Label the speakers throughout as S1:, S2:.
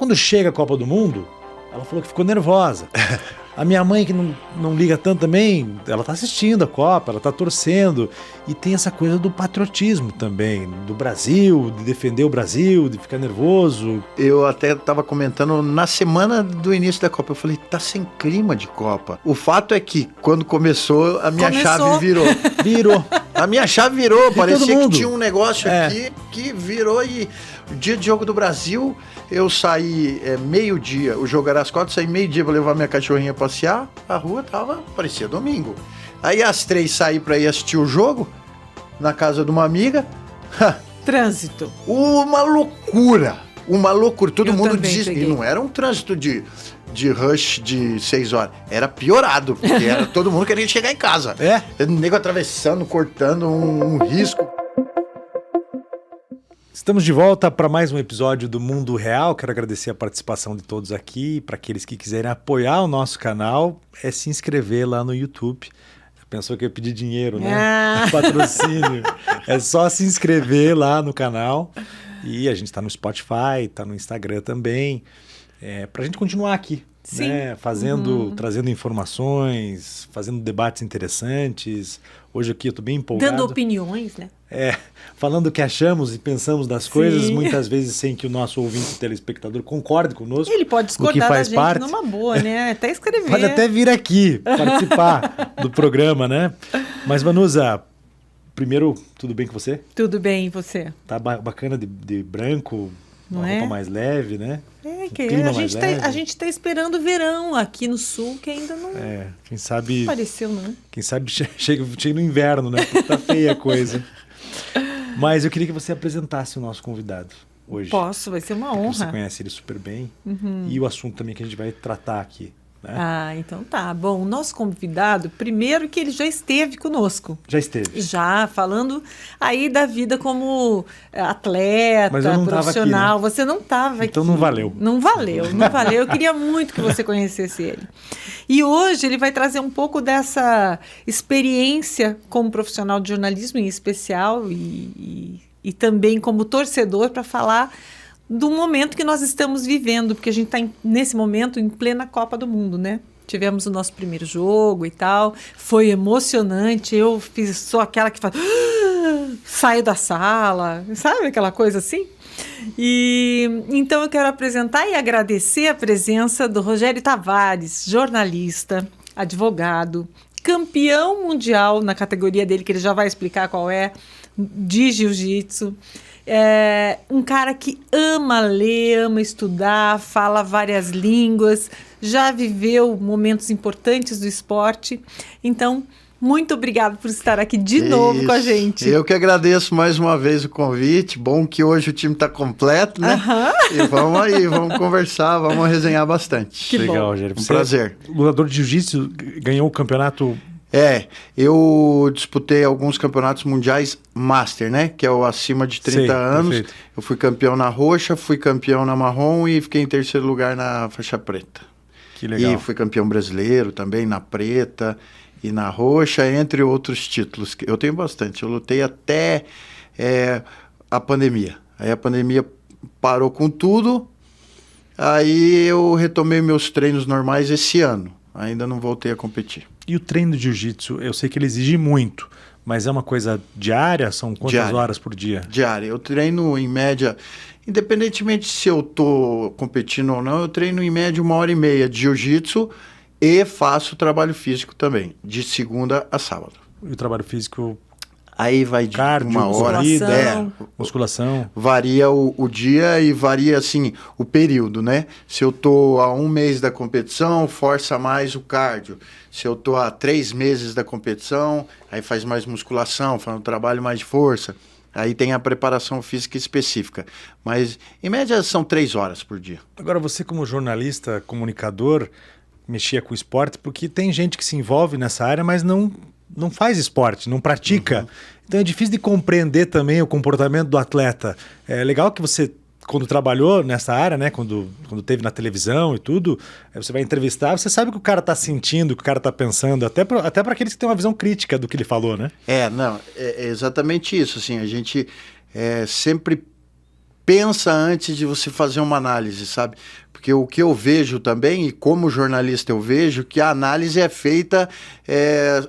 S1: Quando chega a Copa do Mundo, ela falou que ficou nervosa. A minha mãe, que não liga tanto também, ela tá assistindo a Copa, ela tá torcendo. E tem essa coisa do patriotismo também, do Brasil, de defender o Brasil, de ficar nervoso.
S2: Eu até estava comentando na semana do início da Copa, eu falei, tá sem clima de Copa. O fato é que quando começou, a minha chave virou.
S1: Virou.
S2: A minha chave virou, parecia que
S1: mundo.
S2: tinha um negócio aqui que virou e... O dia de jogo do Brasil, eu saí meio-dia, o jogo era às 4, saí meio-dia pra levar minha cachorrinha passear, a rua parecia domingo. Aí às 3 saí pra ir assistir o jogo, na casa de uma amiga.
S3: Trânsito.
S2: Uma loucura, todo mundo desistiu.
S3: Peguei.
S2: E não era um trânsito de rush de 6 horas, era piorado, porque era todo mundo querendo chegar em casa. Nego atravessando, cortando um risco.
S1: Estamos de volta para mais um episódio do Mundo Real. Quero agradecer a participação de todos aqui. Para aqueles que quiserem apoiar o nosso canal, é se inscrever lá no YouTube. Pensou que eu ia pedir dinheiro, né? Patrocínio. É só se inscrever lá no canal. E a gente está no Spotify, está no Instagram também. Para a gente continuar aqui, né? Trazendo informações, fazendo debates interessantes. Hoje aqui eu estou bem empolgado.
S3: Dando opiniões, né?
S1: Falando o que achamos e pensamos das coisas, muitas vezes sem que o nosso ouvinte telespectador concorde conosco.
S3: Ele pode discordar da gente
S1: parte.
S3: Numa boa, né? Até escrever.
S1: Pode até vir aqui participar do programa, né? Mas, Vanusa, primeiro, tudo bem com você?
S3: Tudo bem, e você?
S1: Tá bacana de branco, uma roupa mais leve, né?
S3: A gente tá esperando o verão aqui no sul, que ainda não
S1: quem sabe
S3: apareceu, não.
S1: Quem sabe chega no inverno, né? Porque tá feia a coisa. Mas eu queria que você apresentasse o nosso convidado hoje.
S3: Posso, vai ser uma honra.
S1: Você conhece ele super bem. E o assunto também que a gente vai tratar aqui. Né?
S3: Então tá. Bom, o nosso convidado, primeiro que ele já esteve conosco.
S1: Já esteve.
S3: Já, falando aí da vida como atleta,
S1: mas eu não
S3: profissional.
S1: Aqui, né?
S3: Você não estava aqui.
S1: Então não valeu.
S3: Não valeu. Eu queria muito que você conhecesse ele. E hoje ele vai trazer um pouco dessa experiência como profissional de jornalismo em especial e também como torcedor para falar do momento que nós estamos vivendo, porque a gente está nesse momento em plena Copa do Mundo, né? Tivemos o nosso primeiro jogo e tal, foi emocionante, sou aquela que faz, saio da sala, sabe aquela coisa assim? E então eu quero apresentar e agradecer a presença do Rogério Tavares, jornalista, advogado, campeão mundial na categoria dele, que ele já vai explicar qual é, de jiu-jitsu. Um cara que ama ler, ama estudar, fala várias línguas, já viveu momentos importantes do esporte. Então, muito obrigado por estar aqui de novo com a gente.
S2: Eu que agradeço mais uma vez o convite. Bom que hoje o time está completo, né? E vamos aí, vamos conversar, vamos resenhar bastante.
S1: Que legal, Rogério.
S2: Um prazer.
S1: Lutador de jiu-jitsu, ganhou o campeonato...
S2: Eu disputei alguns campeonatos mundiais Master, né? Que é o acima de 30 anos. Perfeito. Eu fui campeão na roxa, fui campeão na marrom e fiquei em terceiro lugar na faixa preta.
S1: Que legal.
S2: E fui campeão brasileiro também na preta e na roxa, entre outros títulos. Eu tenho bastante. Eu lutei até a pandemia. Aí a pandemia parou com tudo. Aí eu retomei meus treinos normais esse ano. Ainda não voltei a competir.
S1: E o treino de jiu-jitsu, eu sei que ele exige muito, mas é uma coisa diária? São quantas horas por dia?
S2: Diária. Eu treino em média, independentemente se eu estou competindo ou não, eu treino em média 1h30 de jiu-jitsu e faço trabalho físico também, de segunda a sábado.
S1: E o trabalho físico?
S2: Aí vai de
S1: cardio,
S2: uma hora.
S1: Musculação.
S2: Varia o dia e varia, assim, o período, né? Se eu tô há 1 mês da competição, força mais o cardio. Se eu tô há 3 meses da competição, aí faz mais musculação, faz um trabalho mais de força. Aí tem a preparação física específica. Mas, em média, são 3 horas por dia.
S1: Agora, você como jornalista, comunicador, mexia com esporte, porque tem gente que se envolve nessa área, mas não faz esporte, não pratica. Então é difícil de compreender também o comportamento do atleta. É legal que você, quando trabalhou nessa área, né, quando teve na televisão e tudo, você vai entrevistar, você sabe o que o cara está sentindo, o que o cara está pensando, até para aqueles que têm uma visão crítica do que ele falou, né?
S2: É exatamente isso. Assim, a gente sempre pensa antes de você fazer uma análise, sabe? Porque o que eu vejo também, e como jornalista eu vejo, que a análise é feita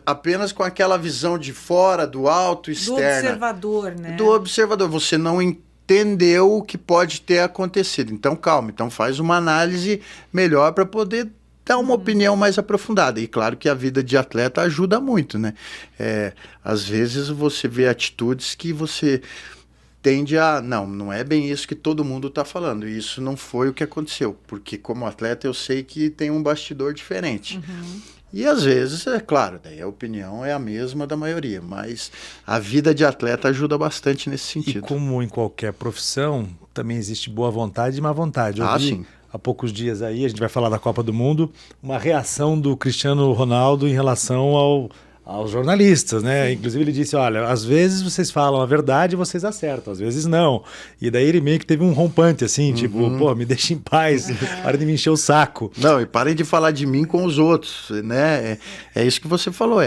S2: apenas com aquela visão de fora, do alto, externa.
S3: Do observador, né?
S2: Do observador. Você não entendeu o que pode ter acontecido. Então, calma. Então, faz uma análise melhor para poder dar uma opinião mais aprofundada. E claro que a vida de atleta ajuda muito, né? Às vezes você vê atitudes que você tende a... Não é bem isso que todo mundo está falando. E isso não foi o que aconteceu. Porque como atleta eu sei que tem um bastidor diferente. E às vezes, é claro, daí a opinião é a mesma da maioria. Mas a vida de atleta ajuda bastante nesse sentido.
S1: E como em qualquer profissão, também existe boa vontade e má vontade. Eu vi,
S2: sim.
S1: há poucos dias aí, a gente vai falar da Copa do Mundo, uma reação do Cristiano Ronaldo em relação aos jornalistas, né? Sim. Inclusive ele disse, olha, às vezes vocês falam a verdade e vocês acertam, às vezes não. E daí ele meio que teve um rompante, assim, tipo, pô, me deixa em paz, para de me encher o saco.
S2: Não, e parem de falar de mim com os outros, né? É isso que você falou,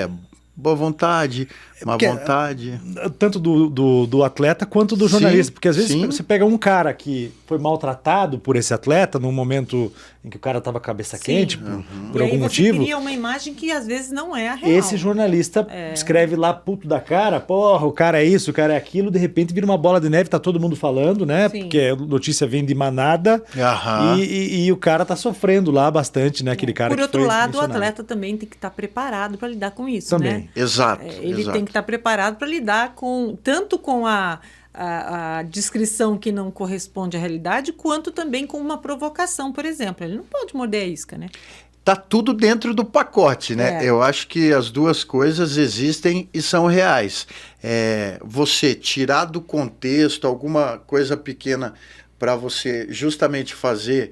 S2: boa vontade, má vontade.
S1: Tanto do atleta quanto do jornalista.
S2: Sim,
S1: porque às vezes
S2: sim.
S1: você pega um cara que foi maltratado por esse atleta num momento em que o cara estava cabeça quente por algum motivo.
S3: E cria uma imagem que às vezes não é a real.
S1: Esse jornalista escreve lá puto da cara, porra, o cara é isso, o cara é aquilo, de repente vira uma bola de neve, tá todo mundo falando, né?
S3: Sim.
S1: Porque a notícia vem de manada e o cara tá sofrendo lá bastante, né? Aquele cara
S3: por
S1: que
S3: outro
S1: foi
S3: lado, o
S1: mencionado.
S3: atleta também tem que estar preparado para lidar com isso,
S1: Também.
S3: né?
S2: Exato.
S3: Ele tem que estar preparado para lidar tanto com a descrição que não corresponde à realidade, quanto também com uma provocação, por exemplo. Ele não pode morder a isca, né?
S2: Tá tudo dentro do pacote, né? Eu acho que as duas coisas existem e são reais. Você tirar do contexto alguma coisa pequena para você justamente fazer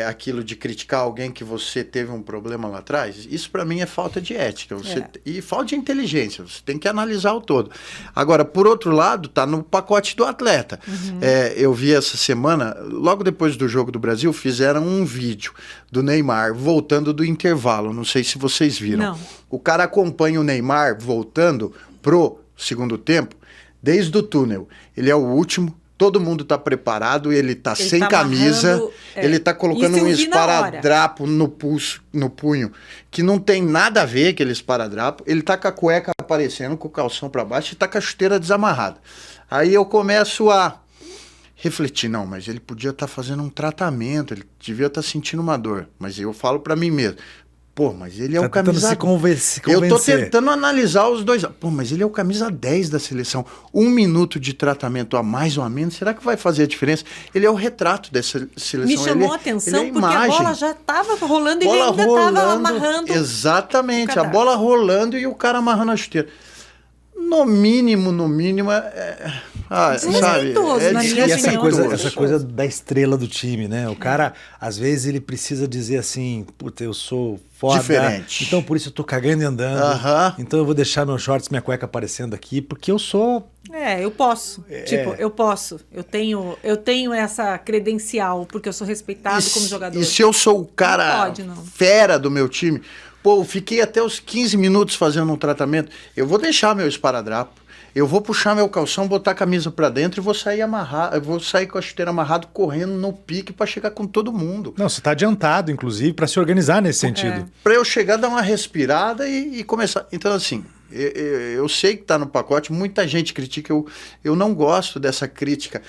S2: aquilo de criticar alguém que você teve um problema lá atrás, isso para mim é falta de ética. E falta de inteligência, você tem que analisar o todo. Agora, por outro lado, tá no pacote do atleta. Eu vi essa semana, logo depois do Jogo do Brasil, fizeram um vídeo do Neymar voltando do intervalo, não sei se vocês viram.
S3: Não.
S2: O cara acompanha o Neymar voltando pro segundo tempo, desde o túnel. Ele é o último. Todo mundo está preparado, ele está sem camisa, ele está colocando um esparadrapo no punho, que não tem nada a ver aquele esparadrapo, ele está com a cueca aparecendo, com o calção para baixo e está com a chuteira desamarrada. Aí eu começo a refletir, não, mas ele podia estar fazendo um tratamento, ele devia estar sentindo uma dor, mas eu falo para mim mesmo, pô, mas ele é o camisa...
S1: se convencer.
S2: Eu tô tentando analisar os dois. Pô, mas ele é o camisa 10 da seleção. 1 minuto de tratamento a mais ou a menos, será que vai fazer a diferença? Ele é o retrato dessa seleção.
S3: Me chamou a atenção porque a bola já estava rolando e ele ainda estava amarrando.
S2: Exatamente, a bola rolando e o cara amarrando a chuteira. No mínimo, sabe?
S1: E essa coisa da estrela do time, né? O cara, às vezes, ele precisa dizer assim, puta, eu sou foda,
S2: diferente.
S1: Então por isso eu tô cagando e andando, então eu vou deixar meus shorts, minha cueca aparecendo aqui, porque eu sou...
S3: eu posso, eu posso, eu tenho essa credencial, porque eu sou respeitado como jogador.
S2: E se eu sou o cara fera do meu time... Pô, eu fiquei até os 15 minutos fazendo um tratamento. Eu vou deixar meu esparadrapo, eu vou puxar meu calção, botar a camisa pra dentro e vou sair amarrado, eu vou sair com a chuteira amarrado, correndo no pique pra chegar com todo mundo.
S1: Não, você tá adiantado, inclusive, pra se organizar nesse sentido.
S2: Pra eu chegar, dar uma respirada e começar. Então, assim, eu sei que tá no pacote, muita gente critica, eu não gosto dessa crítica.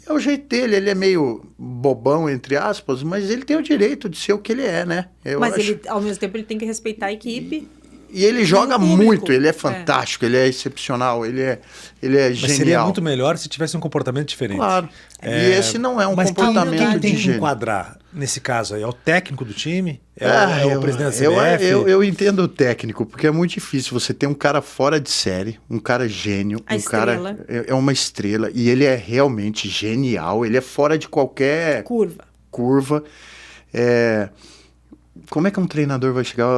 S2: É o jeito dele, ele é meio bobão, entre aspas, mas ele tem o direito de ser o que ele é, né?
S3: Ele, ao mesmo tempo, ele tem que respeitar a equipe.
S2: E ele joga muito, ele é fantástico, ele é excepcional, ele é genial.
S1: Mas seria muito melhor se tivesse um comportamento diferente.
S2: Claro, e esse não é um comportamento
S1: quem tem
S2: de
S1: que enquadrar nesse caso aí? É o técnico do time? É o presidente da CBF?
S2: Eu entendo o técnico, porque é muito difícil você ter um cara fora de série, um cara gênio, cara é uma estrela, e ele é realmente genial, ele é fora de qualquer curva. Como é que um treinador vai chegar...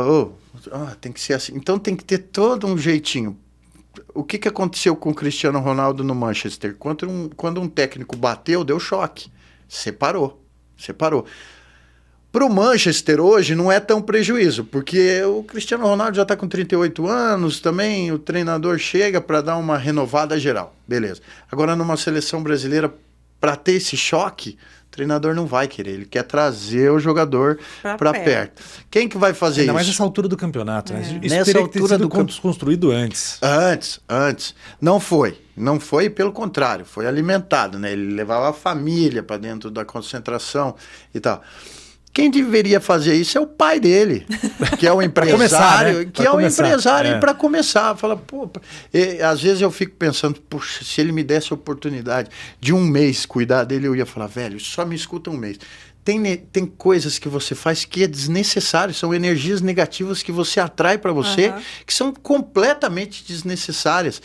S2: tem que ser assim. Então tem que ter todo um jeitinho. O que aconteceu com o Cristiano Ronaldo no Manchester? Quando um técnico bateu, deu choque. Separou. Para o Manchester hoje não é tão prejuízo, porque o Cristiano Ronaldo já está com 38 anos, também o treinador chega para dar uma renovada geral. Beleza. Agora numa seleção brasileira, para ter esse choque, o treinador não vai querer. Ele quer trazer o jogador para perto. Quem que vai fazer
S1: Ainda
S2: isso?
S1: mais nessa altura do campeonato. Né? Isso
S2: Nessa
S1: teria que ter
S2: altura
S1: sido
S2: do
S1: construído antes.
S2: Antes. Não foi, pelo contrário, foi alimentado, né? Ele levava a família para dentro da concentração e tal. Quem deveria fazer isso é o pai dele, que é o empresário, para começar. Fala, pô, às vezes eu fico pensando, puxa, se ele me desse a oportunidade de um mês cuidar dele, eu ia falar, velho, só me escuta um mês. Tem coisas que você faz que é desnecessário, são energias negativas que você atrai para você, que são completamente desnecessárias.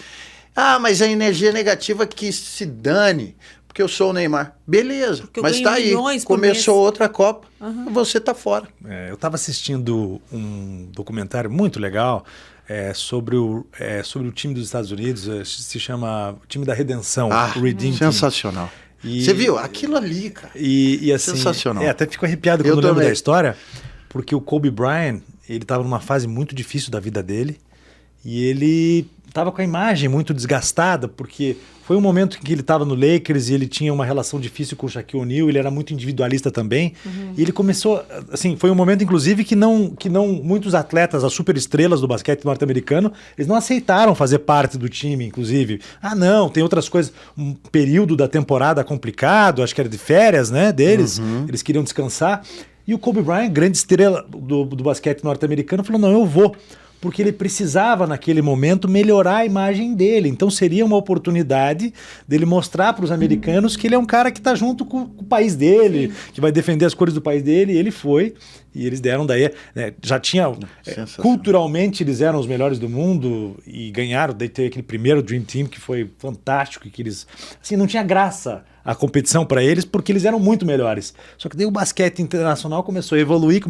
S2: Ah, mas a energia negativa que se dane, porque eu sou o Neymar. Beleza, mas tá aí, começou outra Copa, você tá fora.
S1: Eu estava assistindo um documentário muito legal sobre o time dos Estados Unidos, se chama o time da redenção, o Redeem Team.
S2: Sensacional. Você viu? Aquilo ali, cara.
S1: E assim,
S2: sensacional.
S1: Até fico arrepiado quando lembro da história, porque o Kobe Bryant, ele estava numa fase muito difícil da vida dele, e ele estava com a imagem muito desgastada, porque foi um momento em que ele estava no Lakers e ele tinha uma relação difícil com o Shaquille O'Neal, ele era muito individualista também, e ele começou, assim, foi um momento inclusive que não muitos atletas, as superestrelas do basquete norte-americano, eles não aceitaram fazer parte do time, inclusive. Ah, não, tem outras coisas, um período da temporada complicado, acho que era de férias, né, deles, eles queriam descansar, e o Kobe Bryant, grande estrela do basquete norte-americano, falou, não, eu vou, porque ele precisava, naquele momento, melhorar a imagem dele. Então seria uma oportunidade dele mostrar para os americanos que ele é um cara que está junto com o país dele, que vai defender as cores do país dele, e ele foi. E eles deram daí, né, já tinha, culturalmente eles eram os melhores do mundo e ganharam, daí teve aquele primeiro Dream Team que foi fantástico, que eles, assim, não tinha graça a competição para eles porque eles eram muito melhores. Só que daí o basquete internacional começou a evoluir,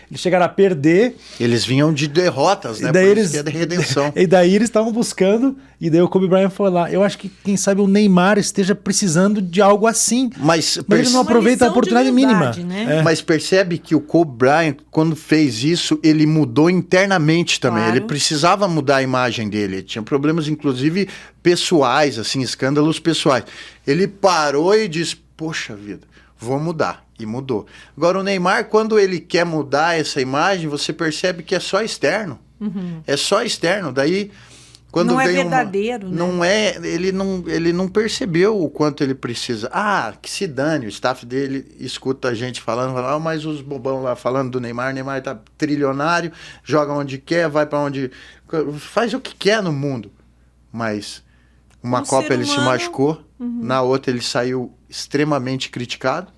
S1: eles chegaram a perder.
S2: Eles vinham de derrotas, né?
S1: E daí eles,
S2: que é de redenção.
S1: E daí eles estavam buscando, e daí o Kobe Bryant foi lá. Eu acho que, quem sabe, o Neymar esteja precisando de algo assim. Mas ele não aproveita a oportunidade mínima.
S3: Né?
S2: Mas percebe que o Kobe Bryant, quando fez isso, ele mudou internamente também. Claro. Ele precisava mudar a imagem dele. Ele tinha problemas, inclusive, pessoais, assim, escândalos pessoais. Ele parou e disse, poxa vida, vou mudar. E mudou. Agora, o Neymar, quando ele quer mudar essa imagem, você percebe que é só externo. É só externo. Daí, quando
S3: não é verdadeiro, né?
S2: Não é, ele não percebeu o quanto ele precisa. Ah, que se dane, o staff dele escuta a gente falando, mas os bobão lá falando do Neymar tá trilionário, joga onde quer, vai para onde... Faz o que quer no mundo. Mas uma Copa ele se machucou, na outra ele saiu extremamente criticado,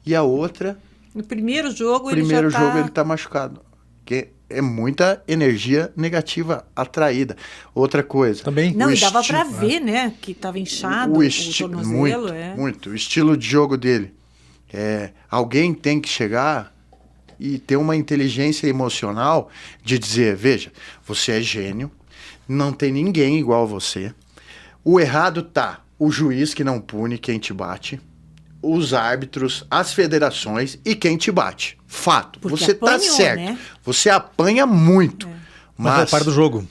S2: e a outra...
S3: No primeiro jogo
S2: ele tá machucado. Que é muita energia negativa atraída. Outra coisa...
S3: Também. Não, e dava para ver, né? Que estava inchado o tornozelo.
S2: Muito. O estilo de jogo dele. Alguém tem que chegar e ter uma inteligência emocional de dizer, veja, você é gênio, não tem ninguém igual a você. O errado tá o juiz que não pune quem te bate, os árbitros, as federações e quem te bate. Fato. Porque você apanhou, tá certo. Né? Você apanha muito.
S1: Mas faz parte do jogo.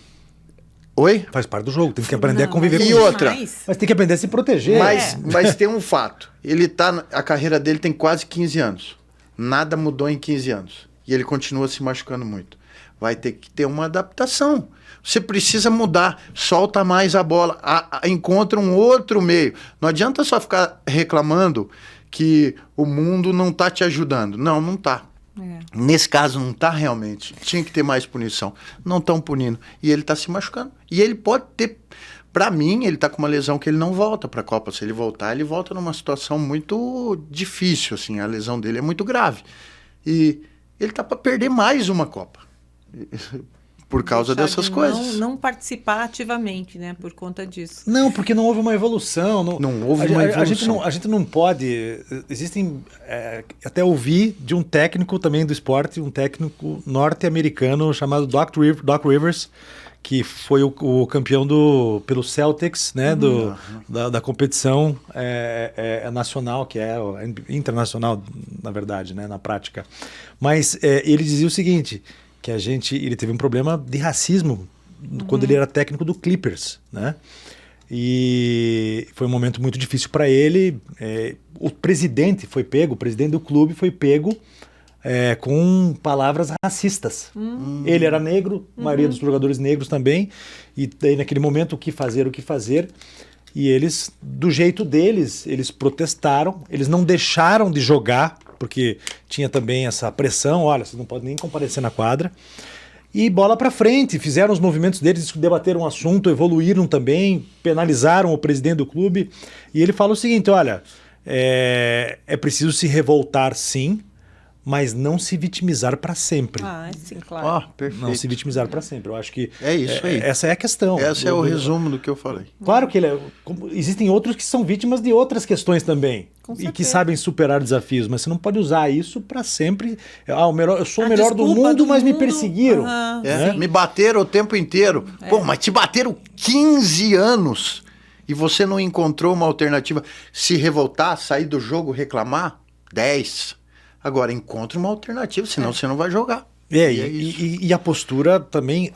S2: Oi?
S1: Faz parte do jogo. Tem que aprender a conviver com isso.
S2: E outra.
S1: Mas tem que aprender a se proteger.
S2: Mas tem um fato. A carreira dele tem quase 15 anos. Nada mudou em 15 anos. E ele continua se machucando muito. Vai ter que ter uma adaptação. Você precisa mudar, solta mais a bola, encontra um outro meio. Não adianta só ficar reclamando que o mundo não está te ajudando. Não está. Nesse caso não está realmente. Tinha que ter mais punição. Não estão punindo. E ele está se machucando. E ele pode ter... Para mim, ele está com uma lesão que ele não volta para a Copa. Se ele voltar, ele volta numa situação muito difícil. Assim, a lesão dele é muito grave. E ele está para perder mais uma Copa. Por causa dessas coisas.
S3: Não participar ativamente, né? Por conta disso.
S1: Não, porque não houve uma evolução.
S2: Não houve uma evolução.
S1: A gente não pode... Existem... até ouvi de um técnico também do esporte, um técnico norte-americano chamado Doc Rivers, que foi o campeão pelo Celtics, né? Da competição nacional, que é internacional, na verdade, né? Na prática. Mas ele dizia o seguinte... que ele teve um problema de racismo quando ele era técnico do Clippers, né? E foi um momento muito difícil para ele. O presidente do clube foi pego com palavras racistas. Ele era negro, a maioria dos jogadores negros também. E daí naquele momento o que fazer? E eles, do jeito deles, eles protestaram. Eles não deixaram de jogar, porque tinha também essa pressão. Olha, vocês não podem nem comparecer na quadra. E bola para frente, fizeram os movimentos deles, debateram o assunto, evoluíram também, penalizaram o presidente do clube. E ele fala o seguinte, olha, é preciso se revoltar sim, mas não se vitimizar para sempre.
S3: Sim, claro.
S2: Perfeito.
S1: Não se vitimizar para sempre. Eu acho que
S2: é isso aí.
S1: Essa é a questão.
S2: Esse é o resumo do que eu falei.
S1: Claro que existem outros que são vítimas de outras questões também. E que sabem superar desafios, mas você não pode usar isso para sempre. Eu sou o melhor do mundo, mas me perseguiram.
S2: Me bateram o tempo inteiro. Pô, mas te bateram 15 anos e você não encontrou uma alternativa. Se revoltar, sair do jogo, reclamar, 10. Agora, encontre uma alternativa, senão você não vai jogar.
S1: E a postura também,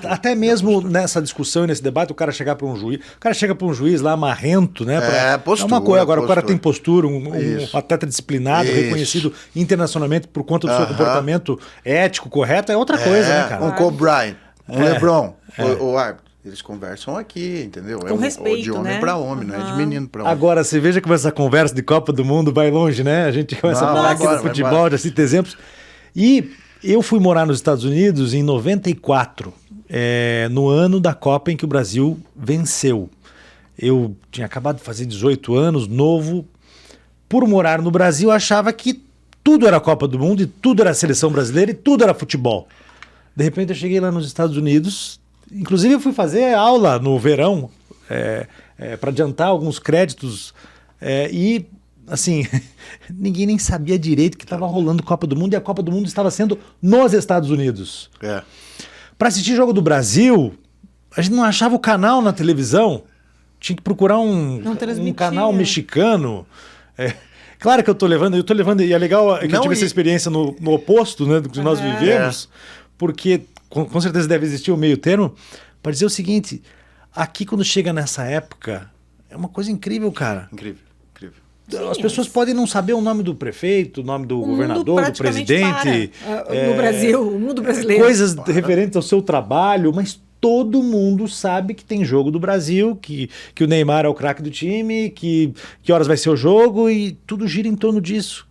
S1: até mesmo nessa discussão e nesse debate, o cara chegar para um juiz, lá marrento, né?
S2: Postura,
S1: é uma coisa. Agora, o cara tem postura, um atleta disciplinado, reconhecido internacionalmente por conta do seu comportamento ético, correto, é outra coisa, né, cara?
S2: Um Kobe Bryant, um LeBron, o árbitro. Eles conversam aqui, entendeu?
S3: Com respeito,
S2: de homem para homem, não é de menino para homem.
S1: Agora, você veja como essa conversa de Copa do Mundo vai longe, né? A gente começa a falar aqui do futebol, já cita exemplos. E eu fui morar nos Estados Unidos em 94, no ano da Copa em que o Brasil venceu. Eu tinha acabado de fazer 18 anos, novo. Por morar no Brasil, eu achava que tudo era Copa do Mundo, e tudo era seleção brasileira, e tudo era futebol. De repente eu cheguei lá nos Estados Unidos. Inclusive eu fui fazer aula no verão para adiantar alguns créditos e assim, ninguém nem sabia direito que estava rolando Copa do Mundo e a Copa do Mundo estava sendo nos Estados Unidos. Para assistir jogo do Brasil, a gente não achava o canal na televisão, tinha que procurar um canal mexicano. Claro que eu tô levando, e é legal que eu tive essa experiência no oposto, né, do que nós vivemos, porque com certeza deve existir o meio termo, para dizer o seguinte, aqui quando chega nessa época, é uma coisa incrível, cara.
S2: Incrível.
S1: As pessoas podem não saber o nome do prefeito, o nome do governador, do presidente.
S3: No Brasil, o mundo brasileiro.
S1: Coisas referentes ao seu trabalho, mas todo mundo sabe que tem jogo do Brasil, que o Neymar é o craque do time, que horas vai ser o jogo, e tudo gira em torno disso.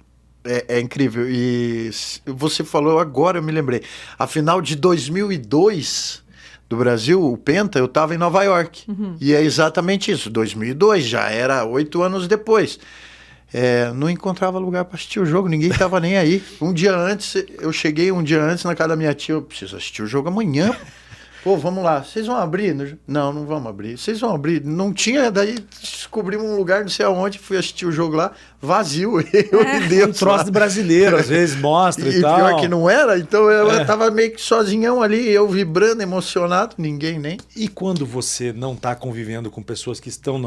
S2: É incrível. E você falou agora, eu me lembrei. A final de 2002 do Brasil, o Penta, eu estava em Nova York. E é exatamente isso. 2002, já era 8 anos depois. Não encontrava lugar para assistir o jogo, ninguém estava nem aí. Eu cheguei um dia antes na casa da minha tia, eu preciso assistir o jogo amanhã. Pô, vamos lá, vocês vão abrir? Não vamos abrir. Vocês vão abrir? Não tinha, daí descobrimos um lugar, não sei aonde, fui assistir o jogo lá, vazio. Eu dei
S1: um troço de brasileiro, às vezes mostra e tal.
S2: E pior que não era, então ela tava meio que sozinhão ali, eu vibrando, emocionado, ninguém nem.
S1: E quando você não tá convivendo com pessoas que estão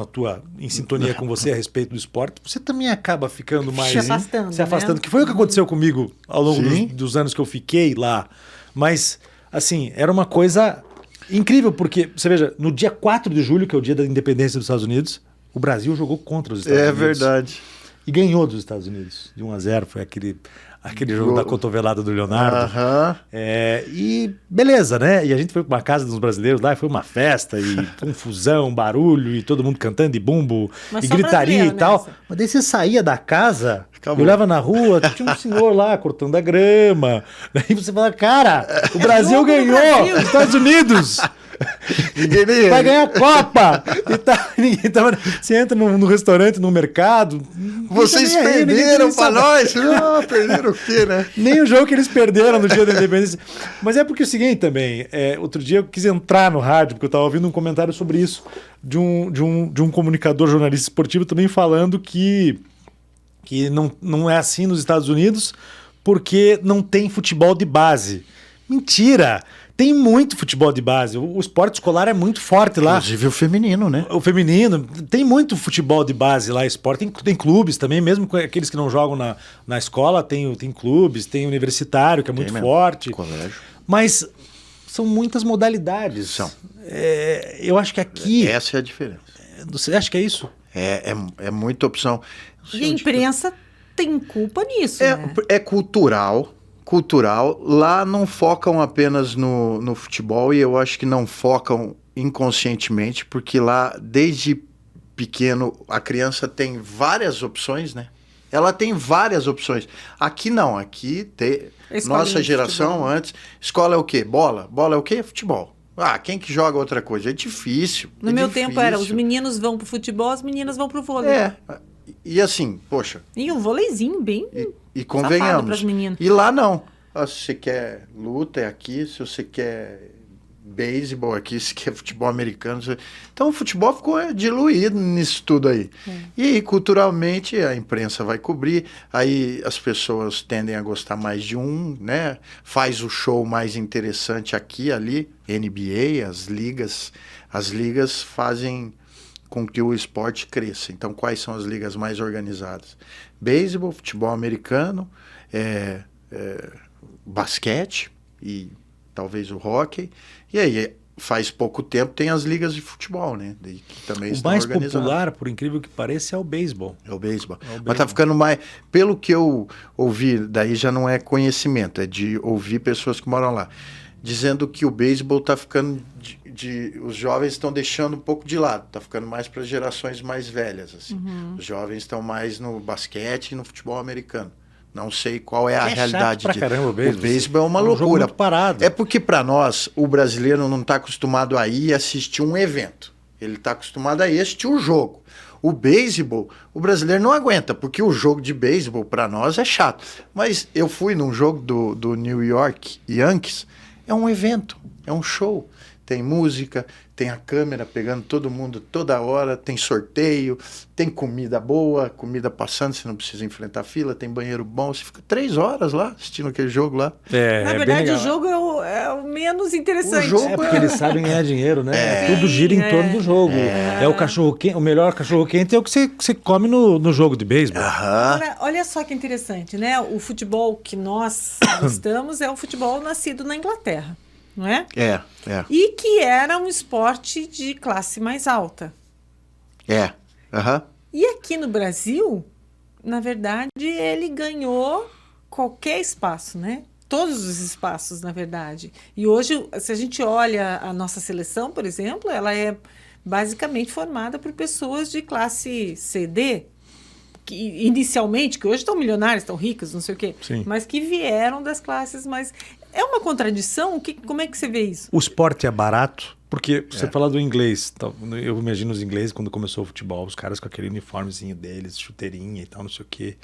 S1: em sintonia com você a respeito do esporte, você também acaba ficando mais... Se afastando,
S3: né?
S1: Que foi o que aconteceu comigo ao longo dos anos que eu fiquei lá. Mas, assim, era uma coisa... incrível, porque, você veja, no dia 4 de julho, que é o dia da independência dos Estados Unidos, o Brasil jogou contra os Estados Unidos.
S2: É verdade.
S1: E ganhou dos Estados Unidos, de 1-0, foi aquele jogo da cotovelada do Leonardo. E beleza, né? E a gente foi para uma casa dos brasileiros lá, e foi uma festa, e confusão, barulho, e todo mundo cantando, e bumbo, e gritaria e tal. Nessa. Mas daí você saía da casa, olhava na rua, tinha um senhor lá cortando a grama. Daí você fala, cara, o Brasil ganhou dos Estados Unidos! Vai ganhar a Copa! Você entra no restaurante, no mercado.
S2: Vocês perderam pra nós! Perderam o quê, né?
S1: Nem o jogo que eles perderam no dia da independência. Mas é porque é o seguinte também. Outro dia eu quis entrar no rádio, porque eu estava ouvindo um comentário sobre isso, de um comunicador jornalista esportivo também falando que não é assim nos Estados Unidos, porque não tem futebol de base. Mentira! Tem muito futebol de base. O esporte escolar é muito forte lá.
S2: Inclusive o feminino, né?
S1: O feminino. Tem muito futebol de base lá, esporte. Tem clubes também, mesmo aqueles que não jogam na escola, tem clubes, tem universitário, que é muito forte.
S2: Colégio.
S1: Mas são muitas modalidades.
S2: São.
S1: Eu acho que aqui...
S2: Essa é a diferença.
S1: Você acha que é isso?
S2: É muita opção.
S3: E a imprensa tem culpa nisso, né?
S2: É cultural. Lá não focam apenas no futebol, e eu acho que não focam inconscientemente, porque lá, desde pequeno, a criança tem várias opções, né? Ela tem várias opções. Aqui não, aqui tem... Nossa geração antes... Escola é o quê? Bola. Bola é o quê? Futebol. Ah, quem que joga outra coisa? É difícil.
S3: No meu tempo era, os meninos vão pro futebol, as meninas vão pro vôlei.
S2: E assim, poxa...
S3: E um vôleizinho bem
S2: e convenhamos.
S3: pras meninas.
S2: E lá não. Se você quer luta, é aqui. Se você quer beisebol, aqui. Se quer futebol americano. Então o futebol ficou diluído nisso tudo aí. E aí, culturalmente, a imprensa vai cobrir. Aí as pessoas tendem a gostar mais de um, né? Faz o show mais interessante aqui, ali. NBA, as ligas fazem com que o esporte cresça. Então, quais são as ligas mais organizadas? Beisebol, futebol americano, basquete e talvez o hóquei. E aí, faz pouco tempo, tem as ligas de futebol, né? Que também estão organizadas.
S1: O mais popular, por incrível que pareça, é o beisebol.
S2: É o beisebol. Mas tá ficando mais... Pelo que eu ouvi, daí já não é conhecimento, é de ouvir pessoas que moram lá, dizendo que o beisebol tá ficando... os jovens estão deixando um pouco de lado, tá ficando mais para gerações mais velhas, assim. Os jovens estão mais no basquete e no futebol americano. Não sei qual é a realidade.
S1: Chato pra caramba,
S2: o beisebol é uma loucura.
S1: Jogo muito parado.
S2: É porque para nós, o brasileiro não está acostumado a ir assistir um evento. Ele está acostumado a ir assistir um jogo. O beisebol, o brasileiro não aguenta, porque o jogo de beisebol para nós é chato. Mas eu fui num jogo do New York Yankees, é um evento, é um show. Tem música, tem a câmera pegando todo mundo toda hora, tem sorteio, tem comida boa, comida passando, você não precisa enfrentar fila, tem banheiro bom, você fica 3 horas lá assistindo aquele jogo lá.
S3: Na verdade, o jogo é o menos interessante.
S2: O jogo
S1: porque eles sabem ganhar dinheiro, né? Tudo gira em torno do jogo. O cachorro quente, o melhor cachorro quente é o que você come no jogo de beisebol.
S3: Olha só que interessante, né? O futebol que nós gostamos é o futebol nascido na Inglaterra. Não é? E que era um esporte de classe mais alta. E aqui no Brasil, na verdade, ele ganhou qualquer espaço, né? Todos os espaços, na verdade. E hoje, se a gente olha a nossa seleção, por exemplo, ela é basicamente formada por pessoas de classe CD, que inicialmente, que hoje estão milionários, estão ricos, não sei o quê, mas que vieram das classes mais... É uma contradição? Como é que você vê isso?
S1: O esporte é barato, porque você fala do inglês, eu imagino os ingleses quando começou o futebol, os caras com aquele uniformezinho deles, chuteirinha e tal, não sei o quê.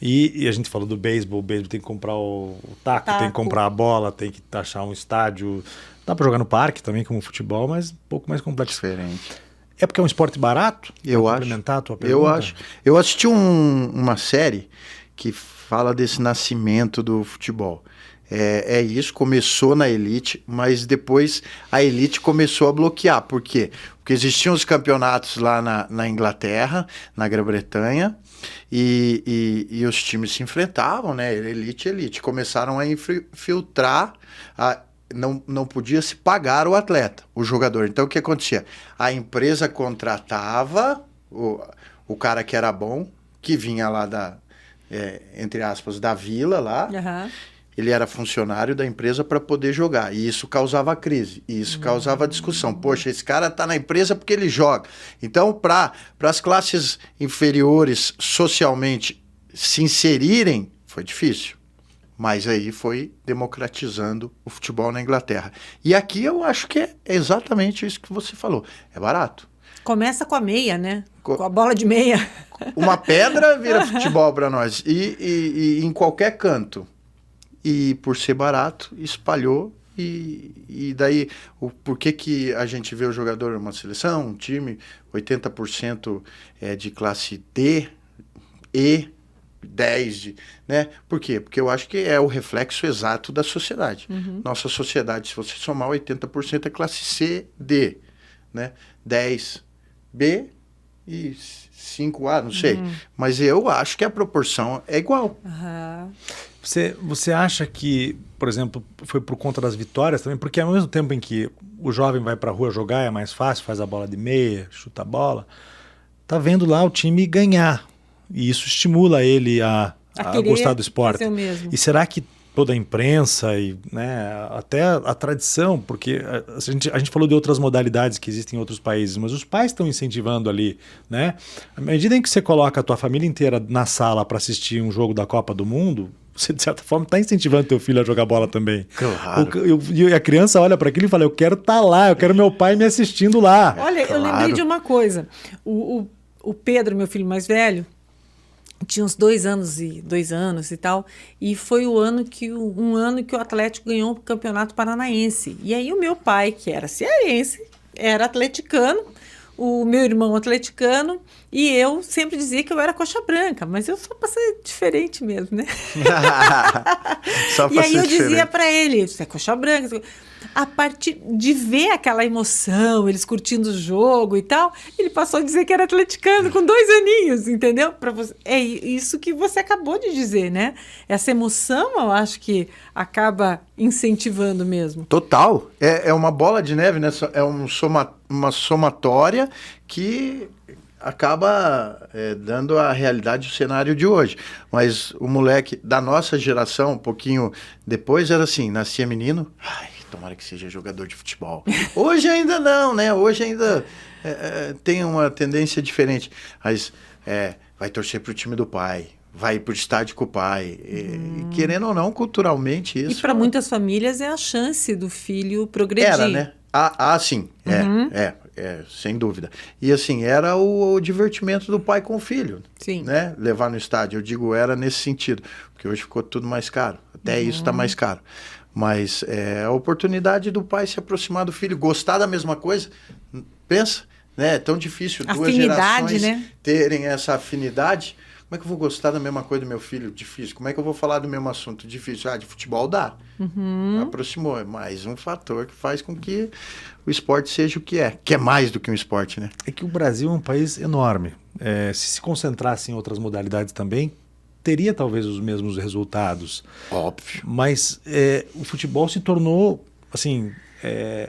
S1: E a gente falou do beisebol, o beisebol tem que comprar o taco, tem que comprar a bola, tem que achar um estádio. Dá para jogar no parque também, como futebol, mas um pouco mais complexo.
S2: Diferente.
S1: É porque é um esporte barato?
S2: Eu acho.
S1: Complementar a tua pergunta?
S2: Eu acho. Eu assisti uma série que fala desse nascimento do futebol. É isso, começou na elite, mas depois a elite começou a bloquear. Por quê? Porque existiam os campeonatos lá na Inglaterra, na Grã-Bretanha, e os times se enfrentavam, né? Elite. Começaram a infiltrar, não podia se pagar o atleta, o jogador. Então o que acontecia? A empresa contratava o cara que era bom, que vinha lá entre aspas, da vila lá. Ele era funcionário da empresa para poder jogar. E isso causava crise. E isso causava discussão. Poxa, esse cara está na empresa porque ele joga. Então, para as classes inferiores socialmente se inserirem, foi difícil. Mas aí foi democratizando o futebol na Inglaterra. E aqui eu acho que é exatamente isso que você falou. É barato.
S3: Começa com a meia, né? Com a bola de meia.
S2: Uma pedra vira futebol para nós. E em qualquer canto. E por ser barato, espalhou. E daí, por que a gente vê o jogador, uma seleção, um time, 80% é de classe D, E, 10, né? Por quê? Porque eu acho que é o reflexo exato da sociedade. Nossa sociedade, se você somar, 80% é classe C, D, né? 10, B e 5A, não sei. Mas eu acho que a proporção é igual.
S1: Você acha que, por exemplo, foi por conta das vitórias também? Porque ao mesmo tempo em que o jovem vai pra rua jogar, é mais fácil, faz a bola de meia, chuta a bola, tá vendo lá o time ganhar. E isso estimula ele a gostar do esporte. E será que toda a imprensa e, né, até a tradição, porque a gente falou de outras modalidades que existem em outros países, mas os pais estão incentivando ali, né? À medida em que você coloca a tua família inteira na sala para assistir um jogo da Copa do Mundo, você, de certa forma, está incentivando teu filho a jogar bola também.
S2: Claro.
S1: E a criança olha para aquilo e fala, eu quero estar lá, eu quero meu pai me assistindo lá.
S3: Olha, eu lembrei de uma coisa. O Pedro, meu filho mais velho, tinha uns 2 anos e tal, e foi um ano que o Atlético ganhou o Campeonato Paranaense. E aí o meu pai, que era cearense, era atleticano, o meu irmão atleticano, e eu sempre dizia que eu era coxa branca, mas eu só pra ser diferente mesmo, né?
S2: Só pra
S3: e aí
S2: ser
S3: eu dizia
S2: diferente.
S3: para ele, você é coxa branca. A partir de ver aquela emoção, eles curtindo o jogo e tal, ele passou a dizer que era atleticano com 2 aninhos, entendeu? É isso que você acabou de dizer, né? Essa emoção, eu acho que acaba incentivando mesmo.
S2: Total. É uma bola de neve, né? É uma somatória que acaba dando a realidade do cenário de hoje. Mas o moleque da nossa geração, um pouquinho depois, era assim, nascia menino, tomara que seja jogador de futebol. Hoje ainda não, né? Hoje ainda tem uma tendência diferente. Mas vai torcer pro time do pai, vai pro estádio com o pai. E, querendo ou não, culturalmente isso...
S3: E para muitas famílias é a chance do filho progredir.
S2: Era, né? Sim. Sem dúvida. E assim, era o divertimento do pai com o filho.
S3: Sim.
S2: Né? Levar no estádio. Eu digo, era nesse sentido. Porque hoje ficou tudo mais caro. Até isso está mais caro. Mas a oportunidade do pai se aproximar do filho, gostar da mesma coisa. Pensa, né? É tão difícil duas gerações, né, terem essa afinidade. Como é que eu vou gostar da mesma coisa do meu filho? Difícil. Como é que eu vou falar do mesmo assunto? Difícil. De futebol dá. Aproximou. É mais um fator que faz com que o esporte seja o que é. Que é mais do que um esporte, né?
S1: É que o Brasil é um país enorme. Se concentrasse em outras modalidades também, teria talvez os mesmos resultados.
S2: Óbvio.
S1: Mas o futebol se tornou, assim,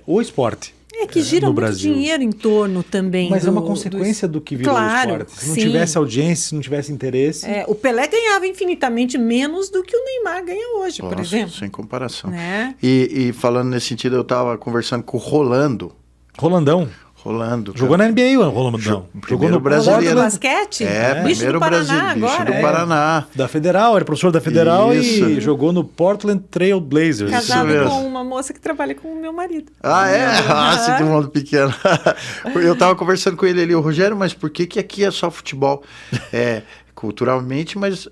S1: o esporte.
S3: Que gira
S1: no
S3: muito
S1: Brasil.
S3: Dinheiro em torno também.
S1: Mas é uma consequência do que virou o esporte. Se não tivesse audiência, se não tivesse interesse...
S3: O Pelé ganhava infinitamente menos do que o Neymar ganha hoje, por exemplo.
S2: Sem comparação.
S3: Né?
S2: E falando nesse sentido, eu estava conversando com o Rolando. Rolando.
S1: Jogou na NBA, o Rolandão.
S2: Jogou no brasileiro.
S3: No basquete?
S2: Bicho do Paraná
S3: agora.
S2: Bicho do Paraná.
S1: Da Federal, era professor da Federal. Isso. E jogou no Portland Trail Blazers.
S3: Casado com uma moça que trabalha com o meu marido.
S2: Assim, de mundo pequeno. Eu tava conversando com ele ali, o Rogério, mas por que aqui é só futebol? Culturalmente, mas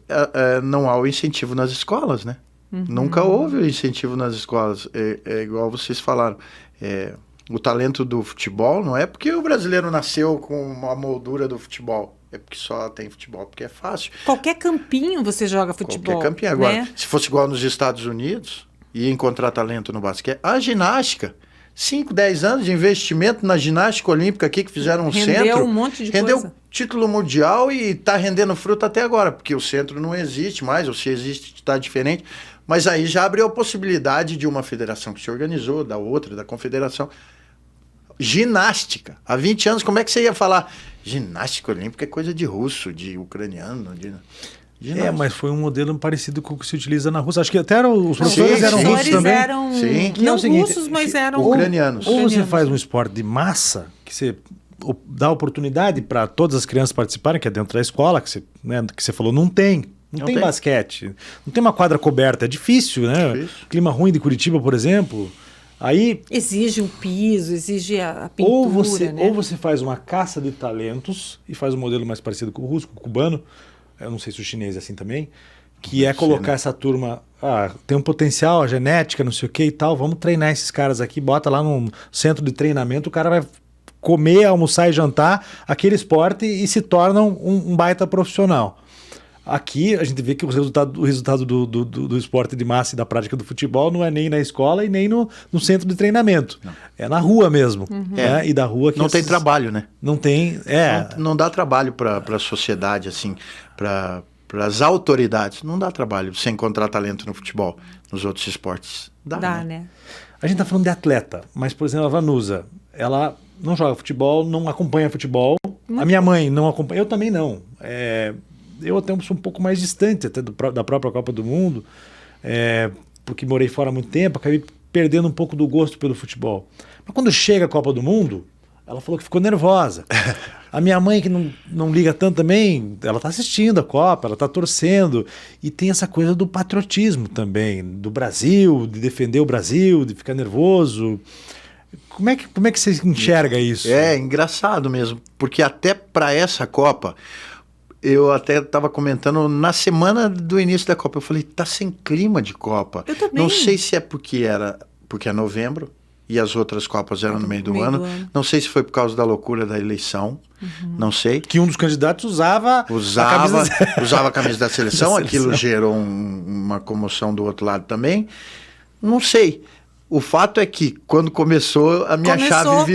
S2: não há o incentivo nas escolas, né? Nunca houve o incentivo nas escolas. É igual vocês falaram. O talento do futebol não é porque o brasileiro nasceu com uma moldura do futebol. É porque só tem futebol, porque é fácil.
S3: Qualquer campinho você joga futebol.
S2: Qualquer campinho. Agora,
S3: né?
S2: Se fosse igual nos Estados Unidos, ia encontrar talento no basquete. A ginástica, 5, 10 anos de investimento na ginástica olímpica aqui, que fizeram um centro.
S3: Rendeu um monte de coisa.
S2: Rendeu título mundial e está rendendo fruto até agora, porque o centro não existe mais, ou se existe, está diferente. Mas aí já abriu a possibilidade de uma federação que se organizou, da outra, da confederação. Ginástica. Há 20 anos, como é que você ia falar? Ginástica olímpica é coisa de russo, de ucraniano.
S1: Mas foi um modelo parecido com o que se utiliza na Rússia. Acho que até os professores eram russos também.
S3: Não russos, mas eram
S2: ucranianos.
S1: Ou você faz um esporte de massa, que você dá oportunidade para todas as crianças participarem, que é dentro da escola, que você falou, não tem. Não tem basquete, não tem uma quadra coberta, é difícil, né?
S2: Difícil.
S1: Clima ruim de Curitiba, por exemplo. Aí
S3: exige um piso, exige a pintura,
S1: ou você faz uma caça de talentos e faz um modelo mais parecido com o russo, com o cubano, eu não sei se o chinês é assim também, que é colocar essa turma, tem um potencial, a genética, não sei o que e tal, vamos treinar esses caras aqui, bota lá num centro de treinamento, o cara vai comer, almoçar e jantar aquele esporte e se torna um baita profissional. Aqui a gente vê que o resultado do esporte de massa e da prática do futebol não é nem na escola e nem no centro de treinamento. Não. É na rua mesmo. Né? E da rua que
S2: não tem trabalho, né?
S1: Não tem.
S2: Não dá trabalho para a sociedade, assim, para as autoridades, não dá trabalho você encontrar talento no futebol, nos outros esportes. Dá, né?
S1: A gente tá falando de atleta, mas, por exemplo, a Vanusa, ela não joga futebol, não acompanha futebol. A minha mãe não acompanha, eu também não. Eu até sou um pouco mais distante até da própria Copa do Mundo, porque morei fora há muito tempo, acabei perdendo um pouco do gosto pelo futebol. Mas quando chega a Copa do Mundo, ela falou que ficou nervosa. A minha mãe, que não liga tanto também, ela está assistindo a Copa, ela está torcendo. E tem essa coisa do patriotismo também, do Brasil, de defender o Brasil, de ficar nervoso. Como é que você enxerga isso?
S2: É engraçado mesmo, porque até para essa Copa, eu até estava comentando na semana do início da Copa, eu falei, tá sem clima de Copa.
S3: Eu também.
S2: Não sei se é porque é novembro e as outras Copas eram no meio do ano. Não sei se foi por causa da loucura da eleição, não sei.
S1: Que um dos candidatos usava
S2: a camisa da seleção, aquilo gerou uma comoção do outro lado também. Não sei. O fato é que, quando começou, a minha chave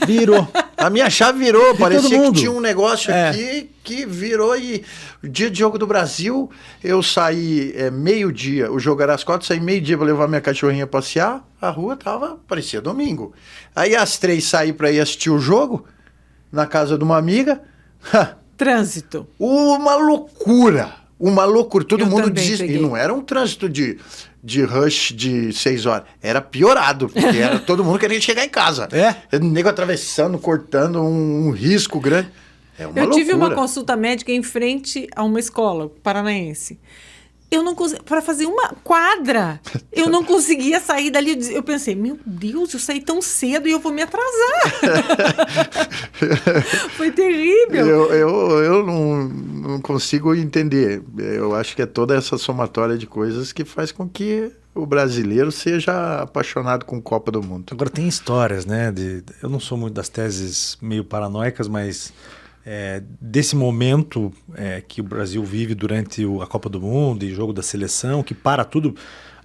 S2: virou. A minha chave virou. Parecia que tinha um negócio aqui que virou. E o dia de jogo do Brasil, eu saí meio-dia. O jogo era às 4, saí meio-dia para levar minha cachorrinha passear. A rua parecia domingo. Aí às 3 saí para ir assistir o jogo, na casa de uma amiga.
S3: Trânsito.
S2: Uma loucura. Todo mundo desistiu. E não era um trânsito de rush de 6 horas. Era piorado, porque todo mundo queria chegar em casa. Nego atravessando, cortando, um risco grande.
S3: Eu tive uma consulta médica em frente a uma escola paranaense. Eu não consegui, para fazer uma quadra, eu não conseguia sair dali. Eu pensei, meu Deus, eu saí tão cedo e eu vou me atrasar. Foi terrível.
S2: Eu não consigo entender. Eu acho que é toda essa somatória de coisas que faz com que o brasileiro seja apaixonado com Copa do Mundo.
S1: Agora tem histórias, né? Eu não sou muito das teses meio paranoicas, mas desse momento que o Brasil vive durante a Copa do Mundo e jogo da seleção, que para tudo,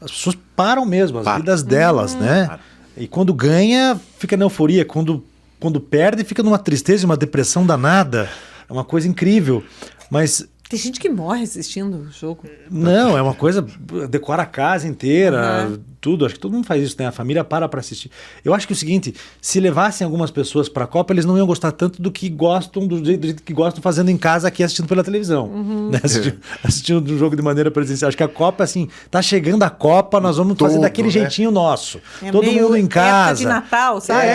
S1: as pessoas param mesmo, as vidas delas, né? Para. E quando ganha, fica na euforia. Quando perde, fica numa tristeza, uma depressão danada. É uma coisa incrível. Mas
S3: tem gente que morre assistindo o jogo.
S1: Não, é uma coisa, decora a casa inteira, tudo. Acho que todo mundo faz isso, né? A família para assistir. Eu acho que é o seguinte, se levassem algumas pessoas para a Copa, eles não iam gostar tanto do que gostam, do jeito que gostam fazendo em casa aqui, assistindo pela televisão. Né? Assistindo o jogo de maneira presencial. Acho que a Copa, assim, tá chegando a Copa, nós vamos fazer daquele jeitinho nosso. Todo mundo em casa.
S3: Época de Natal, sabe?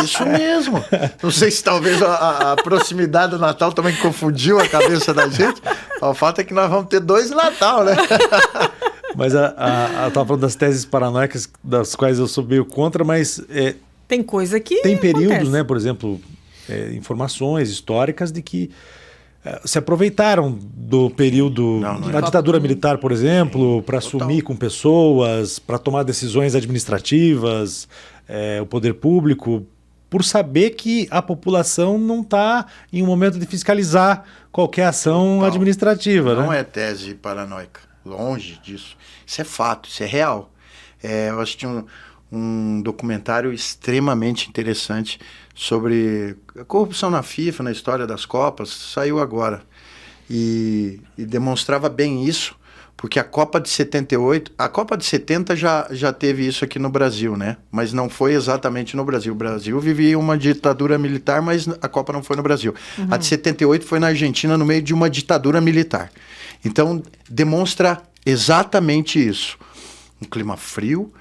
S2: Isso mesmo. Não sei se talvez a proximidade do Natal também confundiu a cabeça da gente. O fato é que nós vamos ter 2 Natal, né?
S1: Mas eu estava falando das teses paranoicas, das quais eu sou meio contra, mas
S3: tem coisa que
S1: tem períodos,
S3: acontece,
S1: né? Por exemplo, informações históricas de que se aproveitaram do período da ditadura militar, por exemplo, para assumir com pessoas, para tomar decisões administrativas, o poder público, por saber que a população não está em um momento de fiscalizar qualquer ação administrativa.
S2: Não
S1: né?
S2: É tese paranoica, longe disso. Isso é fato, isso é real. Eu assisti um documentário extremamente interessante sobre a corrupção na FIFA, na história das Copas, saiu agora. E demonstrava bem isso, porque a Copa de 78, a Copa de 70 já teve isso aqui no Brasil, né? Mas não foi exatamente no Brasil. O Brasil vivia uma ditadura militar, mas a Copa não foi no Brasil. A de 78 foi na Argentina, no meio de uma ditadura militar. Então, demonstra exatamente isso. Um clima frio,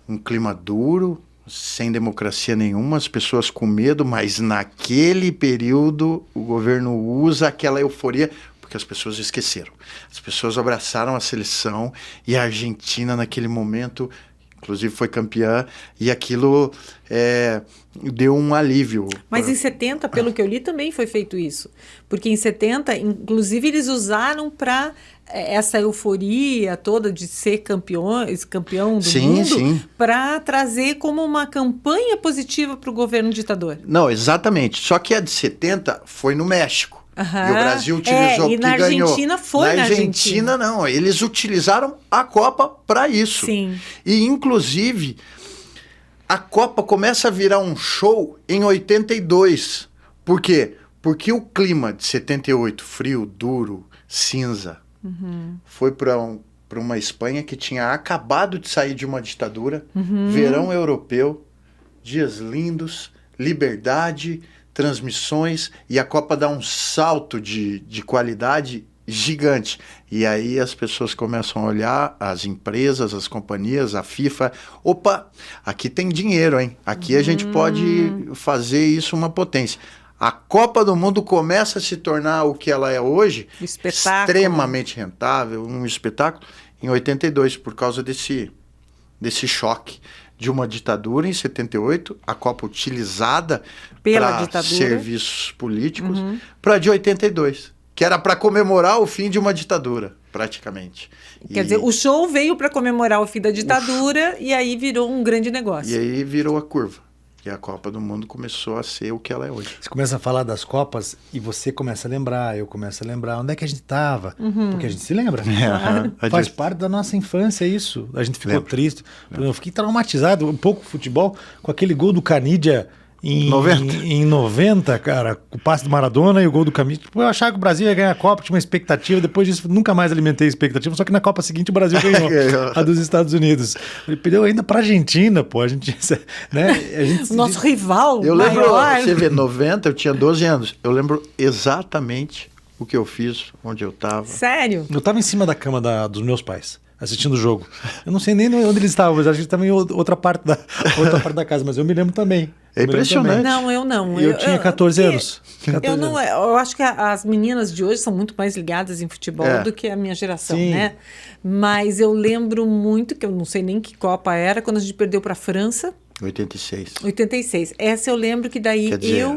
S2: um clima duro, sem democracia nenhuma, as pessoas com medo, mas naquele período o governo usa aquela euforia, porque as pessoas esqueceram. As pessoas abraçaram a seleção e a Argentina naquele momento, inclusive foi campeã, e aquilo deu um alívio.
S3: Mas em 70, pelo que eu li, também foi feito isso. Porque em 70, inclusive, eles usaram para essa euforia toda de ser campeão do mundo, para trazer como uma campanha positiva para o governo ditador.
S2: Não, exatamente. Só que a de 70 foi no México. E o Brasil utilizou
S3: e na
S2: ganhou.
S3: Argentina foi
S2: na Argentina não, eles utilizaram a Copa para isso.
S3: Sim.
S2: E inclusive a Copa começa a virar um show em 82. Por quê? Porque o clima de 78, frio, duro, cinza. Foi para uma Espanha que tinha acabado de sair de uma ditadura, verão europeu, dias lindos, liberdade, transmissões, e a Copa dá um salto de qualidade gigante. E aí as pessoas começam a olhar, as empresas, as companhias, a FIFA, opa, aqui tem dinheiro, hein? Aqui a gente pode fazer isso uma potência. A Copa do Mundo começa a se tornar o que ela é hoje, extremamente rentável, um espetáculo, em 82, por causa desse choque de uma ditadura em 78, a Copa utilizada para serviços políticos, para de 82, que era para comemorar o fim de uma ditadura, praticamente.
S3: Quer dizer, o show veio para comemorar o fim da ditadura e aí virou um grande negócio.
S2: E aí virou a curva. E a Copa do Mundo começou a ser o que ela é hoje.
S1: Você começa a falar das Copas e você começa a lembrar, eu começo a lembrar onde é que a gente estava. Porque a gente se lembra. Faz parte da nossa infância isso. A gente ficou triste. Eu fiquei traumatizado um pouco com o futebol, com aquele gol do Canidia em 90, cara, o passe do Maradona e o gol do Canidia. Eu achava que o Brasil ia ganhar a Copa, tinha uma expectativa, depois disso nunca mais alimentei a expectativa, só que na Copa seguinte o Brasil ganhou a dos Estados Unidos. Ele perdeu ainda pra Argentina, pô, a gente, né?
S3: Nosso rival
S2: eu lembro,
S3: maior.
S2: Você vê, 90, eu tinha 12 anos, eu lembro exatamente o que eu fiz, onde eu estava.
S3: Sério?
S1: Eu estava em cima da cama dos meus pais, assistindo o jogo. Eu não sei nem onde eles estavam, mas acho que estavam em outra parte da casa, mas eu me lembro também.
S2: É impressionante.
S3: Não, eu não.
S1: Eu tinha 14 anos.
S3: Eu acho que as meninas de hoje são muito mais ligadas em futebol do que a minha geração, né? Mas eu lembro muito, que eu não sei nem que Copa era, quando a gente perdeu para a França. 86. Essa eu lembro que daí
S2: Quer dizer,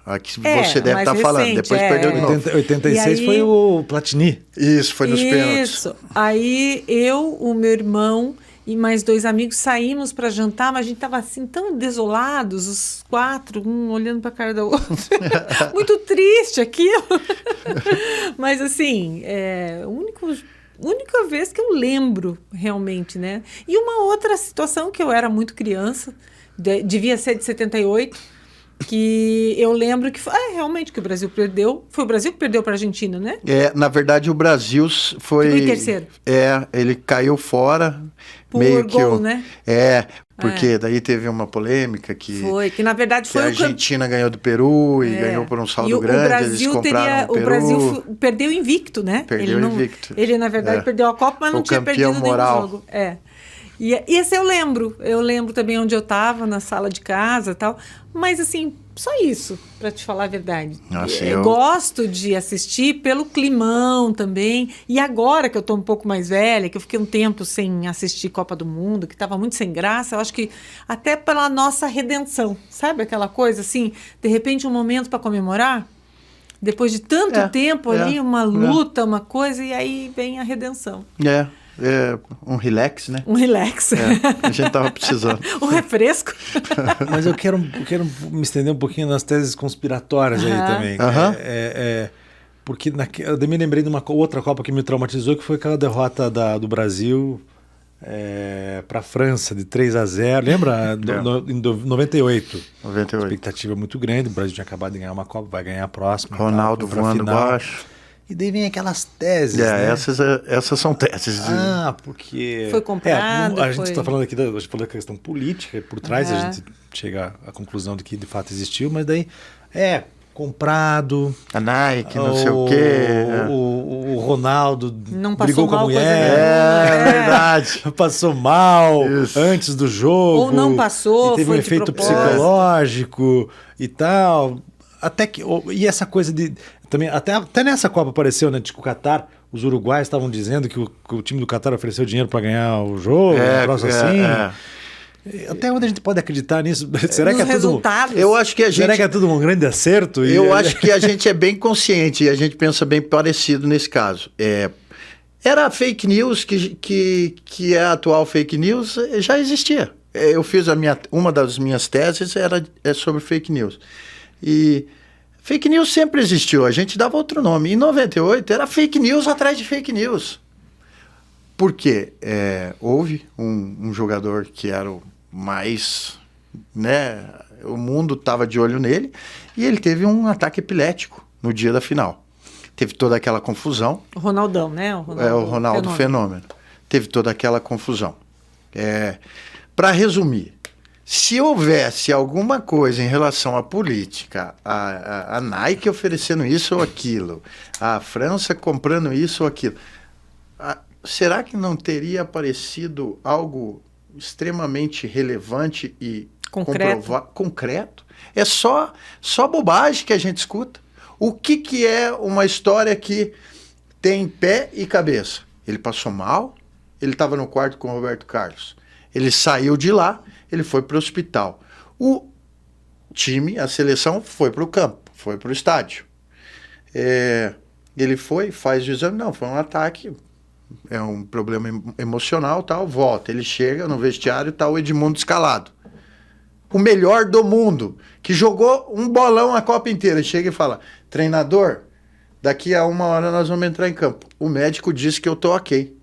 S2: a que você deve estar falando. Depois perdeu de novo.
S1: 86 aí, foi o Platini.
S2: Isso, foi nos pênaltis.
S3: Isso. Aí o meu irmão e mais 2 amigos saímos para jantar, mas a gente estava assim tão desolados, os 4, um olhando para a cara da outra. Muito triste aquilo. Mas assim, única vez que eu lembro realmente, né? E uma outra situação que eu era muito criança, devia ser de 78, que eu lembro que realmente que o Brasil perdeu. Foi o Brasil que perdeu para a Argentina, né?
S2: Na verdade o Brasil foi...
S3: Ficou em terceiro.
S2: Ele caiu fora.
S3: Por
S2: meio
S3: gol, né?
S2: Porque daí teve uma polêmica que
S3: na verdade foi
S2: a Argentina ganhou do Peru e ganhou por um saldo grande.
S3: O Brasil
S2: o
S3: Brasil perdeu invicto, né?
S2: Perdeu invicto.
S3: Ele, na verdade, perdeu a Copa, mas não tinha perdido nenhum jogo. E esse eu lembro. Eu lembro também onde eu estava, na sala de casa e tal. Mas, assim, só isso, para te falar a verdade. Eu gosto de assistir pelo climão também. E agora que eu estou um pouco mais velha, que eu fiquei um tempo sem assistir Copa do Mundo, que estava muito sem graça, eu acho que até pela nossa redenção. Sabe aquela coisa, assim, de repente um momento para comemorar? Depois de tanto tempo ali, uma luta, uma coisa, e aí vem a redenção.
S2: Um relax, né?
S3: Um relax.
S2: A gente tava precisando.
S3: Um refresco.
S1: Mas eu quero me estender um pouquinho nas teses conspiratórias aí também. Porque eu me lembrei de uma outra Copa que me traumatizou, que foi aquela derrota do Brasil para a França, de 3-0. Lembra? Em 98.
S2: 98.
S1: Expectativa muito grande. O Brasil tinha acabado de ganhar uma Copa, vai ganhar a próxima.
S2: Ronaldo voando baixo.
S1: E daí vem aquelas teses, né?
S2: Essas são teses.
S1: Porque...
S3: Foi comprado.
S1: A gente está falando aqui a gente falou da questão política, por trás a gente chega à conclusão de que de fato existiu, mas daí comprado.
S2: A Nike, não sei o quê.
S1: O Ronaldo
S3: não
S1: brigou com a mulher.
S2: É verdade.
S1: Passou mal antes do jogo.
S3: Ou não passou,
S1: teve um efeito psicológico e tal. Até que... E essa coisa de... Também, até nessa Copa apareceu, né? Tipo, o Catar, os uruguaios estavam dizendo que o time do Catar ofereceu dinheiro para ganhar o jogo, um troço assim. Até onde a gente pode acreditar nisso? Será que é
S3: resultados?
S2: Eu acho que
S1: será que é tudo um grande acerto?
S2: Eu acho que a gente é bem consciente e a gente pensa bem parecido nesse caso. Era fake news, que é a atual fake news, já existia. Eu fiz uma das minhas teses é sobre fake news. E fake news sempre existiu, a gente dava outro nome. Em 98 era fake news atrás de fake news. Por quê? Houve um jogador que era o mais... né, o mundo estava de olho nele e ele teve um ataque epilético no dia da final. Teve toda aquela confusão.
S3: O Ronaldão, né?
S2: O Ronaldo Fenômeno. Teve toda aquela confusão. Para resumir, se houvesse alguma coisa em relação à política, a Nike oferecendo isso ou aquilo, a França comprando isso ou aquilo, será que não teria aparecido algo extremamente relevante e concreto? É só bobagem que a gente escuta. O que é uma história que tem pé e cabeça? Ele passou mal, ele estava no quarto com o Roberto Carlos. Ele saiu de lá, ele foi para o hospital. O time, a seleção, foi para o campo, foi para o estádio. Ele faz o exame, não, foi um ataque, é um problema emocional, tal, volta. Ele chega no vestiário, tá o Edmundo escalado. O melhor do mundo, que jogou um bolão a Copa inteira. Chega e fala, treinador, daqui a 1 hora nós vamos entrar em campo. O médico disse que eu tô ok.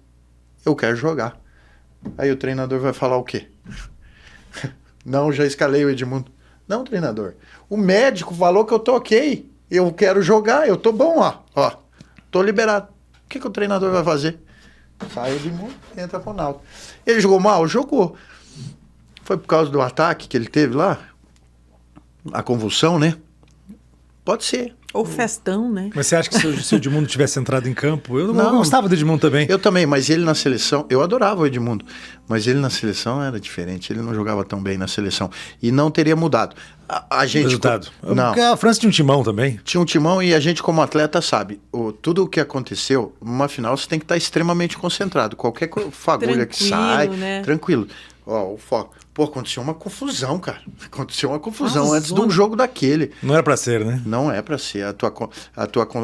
S2: Eu quero jogar. Aí o treinador vai falar o quê? Não, já escalei o Edmundo. Não, treinador. O médico falou que eu tô ok. Eu quero jogar, eu tô bom, ó. Tô liberado. O que o treinador vai fazer? Sai o Edmundo, entra pro Ronaldo. Ele jogou mal? Jogou. Foi por causa do ataque que ele teve lá? A convulsão, né? Pode ser.
S3: Ou festão, né?
S1: Mas você acha que se o Edmundo tivesse entrado em campo... Eu não gostava do Edmundo também.
S2: Eu também, mas ele na seleção... Eu adorava o Edmundo, mas ele na seleção era diferente. Ele não jogava tão bem na seleção. E não teria mudado. A gente...
S1: Resultado.
S2: Não.
S1: Porque a França tinha um timão também.
S2: Tinha um timão e a gente como atleta sabe. Tudo o que aconteceu, numa final você tem que estar extremamente concentrado. Qualquer fagulha que sai...
S3: Né?
S2: Tranquilo. O foco. Pô, aconteceu uma confusão, cara. Aconteceu uma confusão antes de um jogo daquele.
S1: Não era pra ser, né?
S2: Não é pra ser.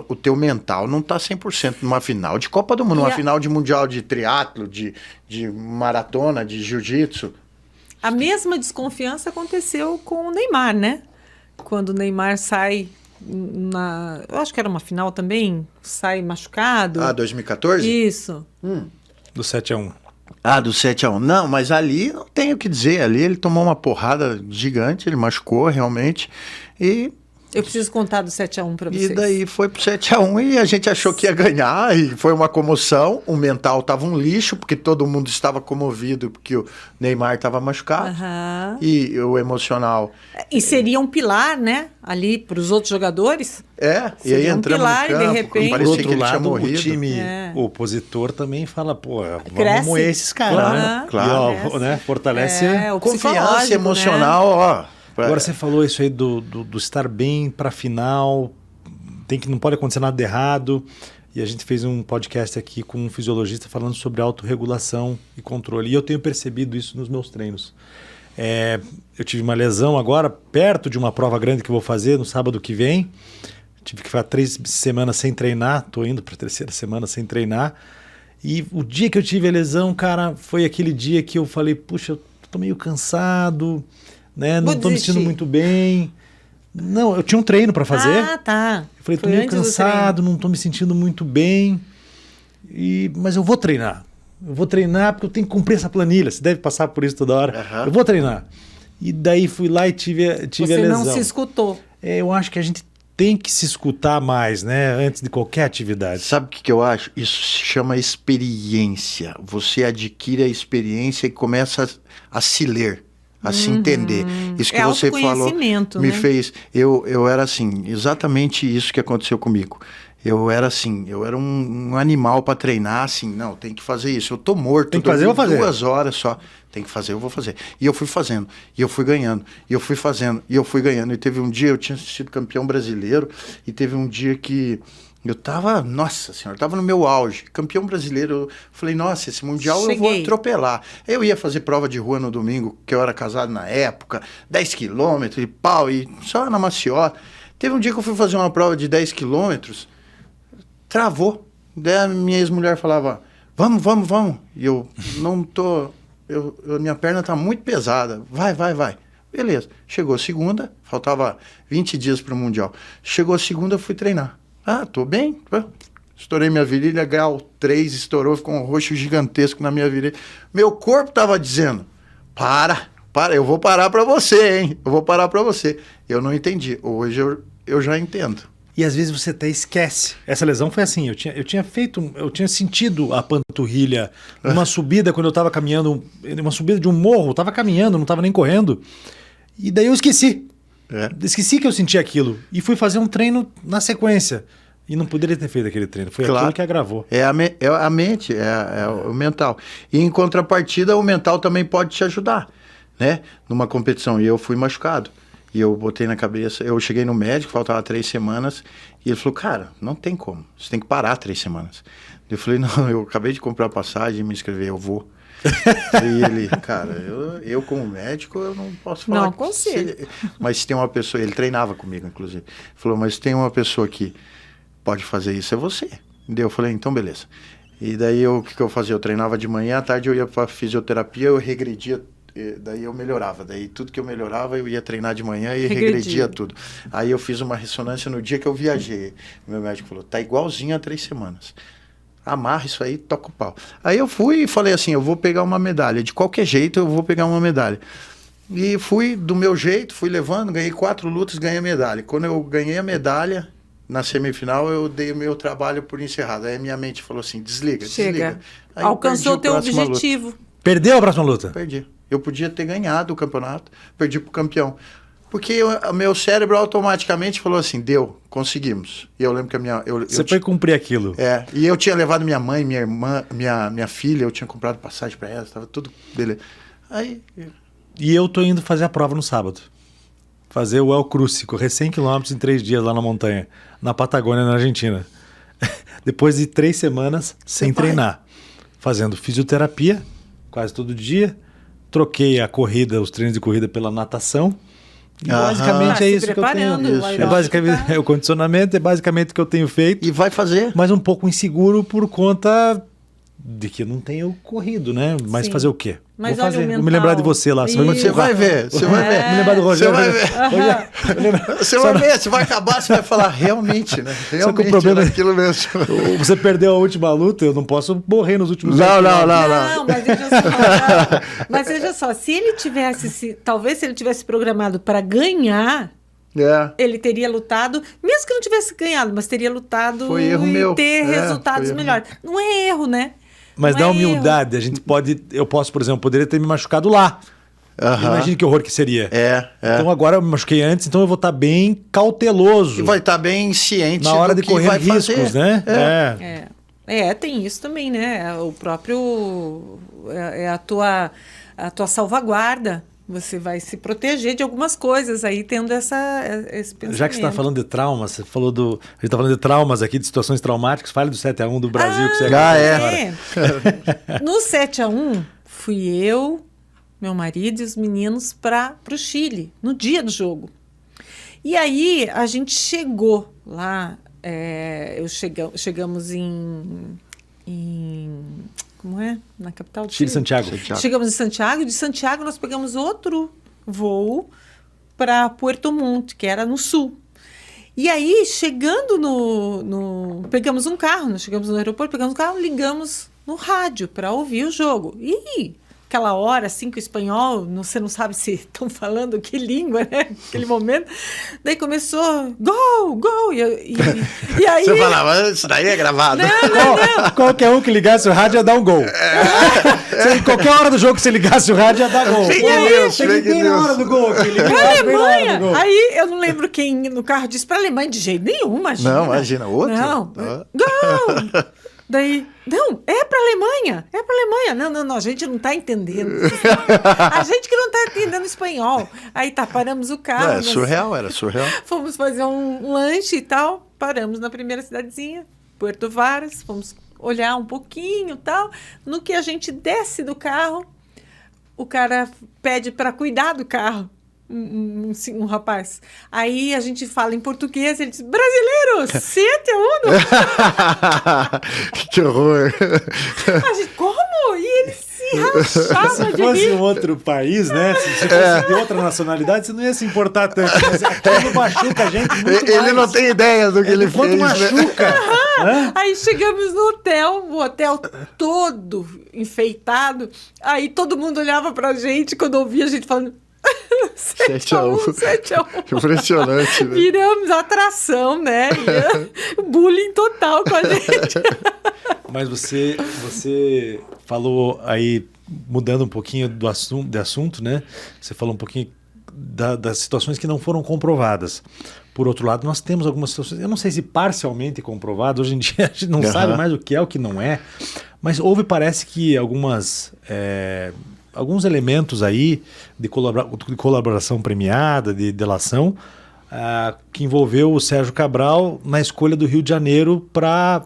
S2: O teu mental não tá 100% numa final de Copa do Mundo, numa final de Mundial de triatlo, de maratona, de jiu-jitsu.
S3: A mesma desconfiança aconteceu com o Neymar, né? Quando o Neymar sai eu acho que era uma final também, sai machucado.
S2: 2014?
S3: Isso.
S1: Do 7-1.
S2: Do 7-1. Não, mas ali não tenho o que dizer. Ali ele tomou uma porrada gigante, ele machucou realmente.
S3: Eu preciso contar do 7-1 para vocês.
S2: E daí foi pro 7-1 e a gente achou que ia ganhar e foi uma comoção. O mental tava um lixo, porque todo mundo estava comovido, porque o Neymar estava machucado. E o emocional...
S3: E seria um pilar, né? Ali para os outros jogadores.
S2: E aí entramos
S3: pilar,
S2: no campo,
S3: e de repente...
S2: parecia
S1: Por outro
S2: que ele tinha
S1: lado,
S2: morrido.
S1: o time opositor também fala, vamos
S3: Cresce.
S1: moer esses caras, né?
S2: Claro.
S1: E, né? Fortalece
S3: o
S2: confiança emocional,
S3: né?
S1: Agora você falou isso aí do estar bem para a final, não pode acontecer nada de errado. E a gente fez um podcast aqui com um fisiologista falando sobre autorregulação e controle. E eu tenho percebido isso nos meus treinos. Eu tive uma lesão agora, perto de uma prova grande que eu vou fazer no sábado que vem. Tive que ficar 3 semanas sem treinar, estou indo para a 3ª semana sem treinar. E o dia que eu tive a lesão, cara, foi aquele dia que eu falei, puxa, eu tô meio cansado... Né? Não estou me sentindo muito bem. Não, eu tinha um treino para fazer.
S3: Tá.
S1: Eu falei, estou meio cansado, não estou me sentindo muito bem. Mas eu vou treinar. Eu vou treinar porque eu tenho que cumprir essa planilha. Você deve passar por isso toda hora. Eu vou treinar. E daí fui lá e tive a lesão.
S3: Você não se escutou.
S1: Eu acho que a gente tem que se escutar mais, né? Antes de qualquer atividade.
S2: Sabe o que eu acho? Isso se chama experiência. Você adquire a experiência e começa a se ler. A se entender. Isso que você falou me fez... Eu era assim, exatamente isso que aconteceu comigo. Eu era assim, eu era um animal para treinar, assim, não, tem que fazer isso. Eu tô morto,
S1: tem que fazer, eu vou fazer.
S2: 2 horas só. Tem que fazer, eu vou fazer. E eu fui fazendo, e eu fui ganhando, e eu fui fazendo, e eu fui ganhando. E teve um dia, eu tinha sido campeão brasileiro, e teve um dia que... Eu tava, nossa senhora, eu tava no meu auge, campeão brasileiro. Eu falei, nossa, esse mundial eu vou atropelar. Eu ia fazer prova de rua no domingo, que eu era casado na época, 10 quilômetros e pau, e só na maciota. Teve um dia que eu fui fazer uma prova de 10 quilômetros, travou. Daí a minha ex-mulher falava, vamos. E eu não tô, minha perna tá muito pesada, vai. Beleza, chegou segunda, faltava 20 dias pro mundial. Chegou segunda, eu fui treinar. Tô bem. Estourei minha virilha, grau 3, estourou, ficou um roxo gigantesco na minha virilha. Meu corpo tava dizendo, para, eu vou parar pra você, hein? Eu vou parar pra você. Eu não entendi. Hoje eu já entendo.
S1: e às vezes você até esquece. Essa lesão foi assim, eu tinha sentido a panturrilha numa subida quando eu estava caminhando, uma subida de um morro, eu estava caminhando, não estava nem correndo, e daí eu esqueci. Esqueci que eu senti aquilo e fui fazer um treino na sequência. E não poderia ter feito aquele treino. Foi aquilo que agravou.
S2: É a mente, é o mental. E em contrapartida, o mental também pode te ajudar, né? Numa competição. E eu fui machucado. E eu botei na cabeça... Eu cheguei no médico, faltava 3 semanas. E ele falou, cara, não tem como. Você tem que parar 3 semanas. Eu falei, não, eu acabei de comprar a passagem e me inscrever, eu vou. E ele, cara, eu como médico, eu não posso falar.
S3: Não consigo.
S2: Mas se tem uma pessoa... Ele treinava comigo, inclusive. Ele falou, mas tem uma pessoa que pode fazer isso, é você. Eu falei, então beleza. E daí o que eu fazia? Eu treinava de manhã, à tarde eu ia para fisioterapia, eu regredia, daí eu melhorava. Daí tudo que eu melhorava, eu ia treinar de manhã e regredia tudo. Aí eu fiz uma ressonância no dia que eu viajei. Meu médico falou, tá igualzinho há 3 semanas. Amarra isso aí, toca o pau. Aí eu fui e falei assim, eu vou pegar uma medalha. De qualquer jeito eu vou pegar uma medalha. E fui do meu jeito, fui levando, ganhei 4 lutas, ganhei a medalha. Quando eu ganhei a medalha, na semifinal, eu dei o meu trabalho por encerrado. Aí a minha mente falou assim, desliga. Aí
S3: alcançou o teu objetivo.
S1: Luta. Perdeu a próxima luta?
S2: Perdi. Eu podia ter ganhado o campeonato, perdi pro campeão. Porque o meu cérebro automaticamente falou assim, deu, conseguimos. E eu lembro que
S1: Você foi cumprir aquilo.
S2: E eu tinha levado minha mãe, minha irmã, minha filha, eu tinha comprado passagem para elas, estava tudo beleza. Aí...
S1: E eu tô indo fazer a prova no sábado. Fazer o El Cruce, correr 100 km em 3 dias lá na montanha, na Patagônia, na Argentina. Depois de 3 semanas sem treinar. Fazendo fisioterapia, quase todo dia. Troquei a corrida, os treinos de corrida pela natação. E basicamente é isso que eu tenho. É basicamente o condicionamento, é basicamente o que eu tenho feito.
S2: E vai fazer.
S1: Mas um pouco inseguro por conta de que eu não tenho corrido, né? Mas fazer o quê?
S3: Mas
S1: vou fazer. Vou me lembrar de você lá.
S2: Você vai ver. Você vai ver.
S1: Me lembrar do Rogério.
S2: Você vai ver. Você vai ver. Você vai acabar, você vai falar realmente, né? Realmente.
S1: Só que o problema
S2: é aquilo mesmo.
S1: Você perdeu a última luta, eu não posso morrer nos últimos
S2: Não,
S3: mas veja só, se ele tivesse, talvez se ele tivesse programado para ganhar, ele teria lutado, mesmo que não tivesse ganhado, mas teria lutado e ter resultados melhores. Não é erro, né?
S1: Mas na humildade, eu posso, por exemplo, poderia ter me machucado lá. Imagina que horror que seria. Então agora eu me machuquei antes, então eu vou estar bem cauteloso.
S2: E vai estar bem ciente
S1: na hora de correr riscos, né?
S3: Tem isso também, né? O próprio... É a tua salvaguarda. Você vai se proteger de algumas coisas aí, tendo esse pensamento.
S1: Já que você está falando de traumas, a gente está falando de traumas aqui, de situações traumáticas, fale do 7-1 do Brasil que você
S3: No 7-1, fui eu, meu marido e os meninos para o Chile, no dia do jogo. E aí, a gente chegou lá, chegamos em como é? Na capital do
S1: Chile, Santiago.
S3: Chegamos em Santiago. De Santiago, nós pegamos outro voo para Puerto Montt, que era no sul. E aí, chegando pegamos um carro, nós chegamos no aeroporto, pegamos um carro, ligamos no rádio para ouvir o jogo. E aquela hora, assim, que o espanhol, você não sabe se estão falando que língua, né? Naquele momento. Daí começou, gol, gol. E aí...
S2: Você falava, isso daí é gravado.
S3: Não.
S1: Qualquer um que ligasse o rádio ia dar um gol. Qualquer hora do jogo que você ligasse o rádio ia dar gol. Bem na hora do gol.
S3: Pra Alemanha. Aí eu não lembro quem no carro disse pra Alemanha de jeito nenhum, imagina.
S2: Não, imagina, outro.
S3: Não, gol. Daí, não, é pra Alemanha. Não, a gente não tá entendendo. A gente que não tá entendendo espanhol. Aí paramos o carro.
S2: Era surreal.
S3: Fomos fazer um lanche e tal, paramos na primeira cidadezinha, Puerto Varas, fomos olhar um pouquinho e tal. No que a gente desce do carro, o cara pede para cuidar do carro. Um rapaz. Aí a gente fala em português, ele diz, brasileiro, 7-1.
S2: Que horror.
S3: A gente, como? E ele se rachava de rir.
S1: Se fosse um outro país, né? Se fosse de outra nacionalidade, você não ia se importar tanto. Mas aquilo machuca a gente muito mais.
S2: Ele não tem ideia do que ele fez.
S1: Quanto machuca.
S3: Né? Aí chegamos no hotel, o hotel todo enfeitado. Aí todo mundo olhava pra gente, quando ouvia a gente falando...
S2: 7-1.
S3: 7-1.
S2: Impressionante, né?
S3: Viramos atração, né? Bullying total com a gente.
S1: Mas você falou aí, mudando um pouquinho de assunto, né? Você falou um pouquinho das situações que não foram comprovadas. Por outro lado, nós temos algumas situações, eu não sei se parcialmente comprovadas, hoje em dia a gente não sabe mais o que é, o que não é, mas parece que alguns elementos aí de colaboração premiada, de delação, que envolveu o Sérgio Cabral na escolha do Rio de Janeiro para...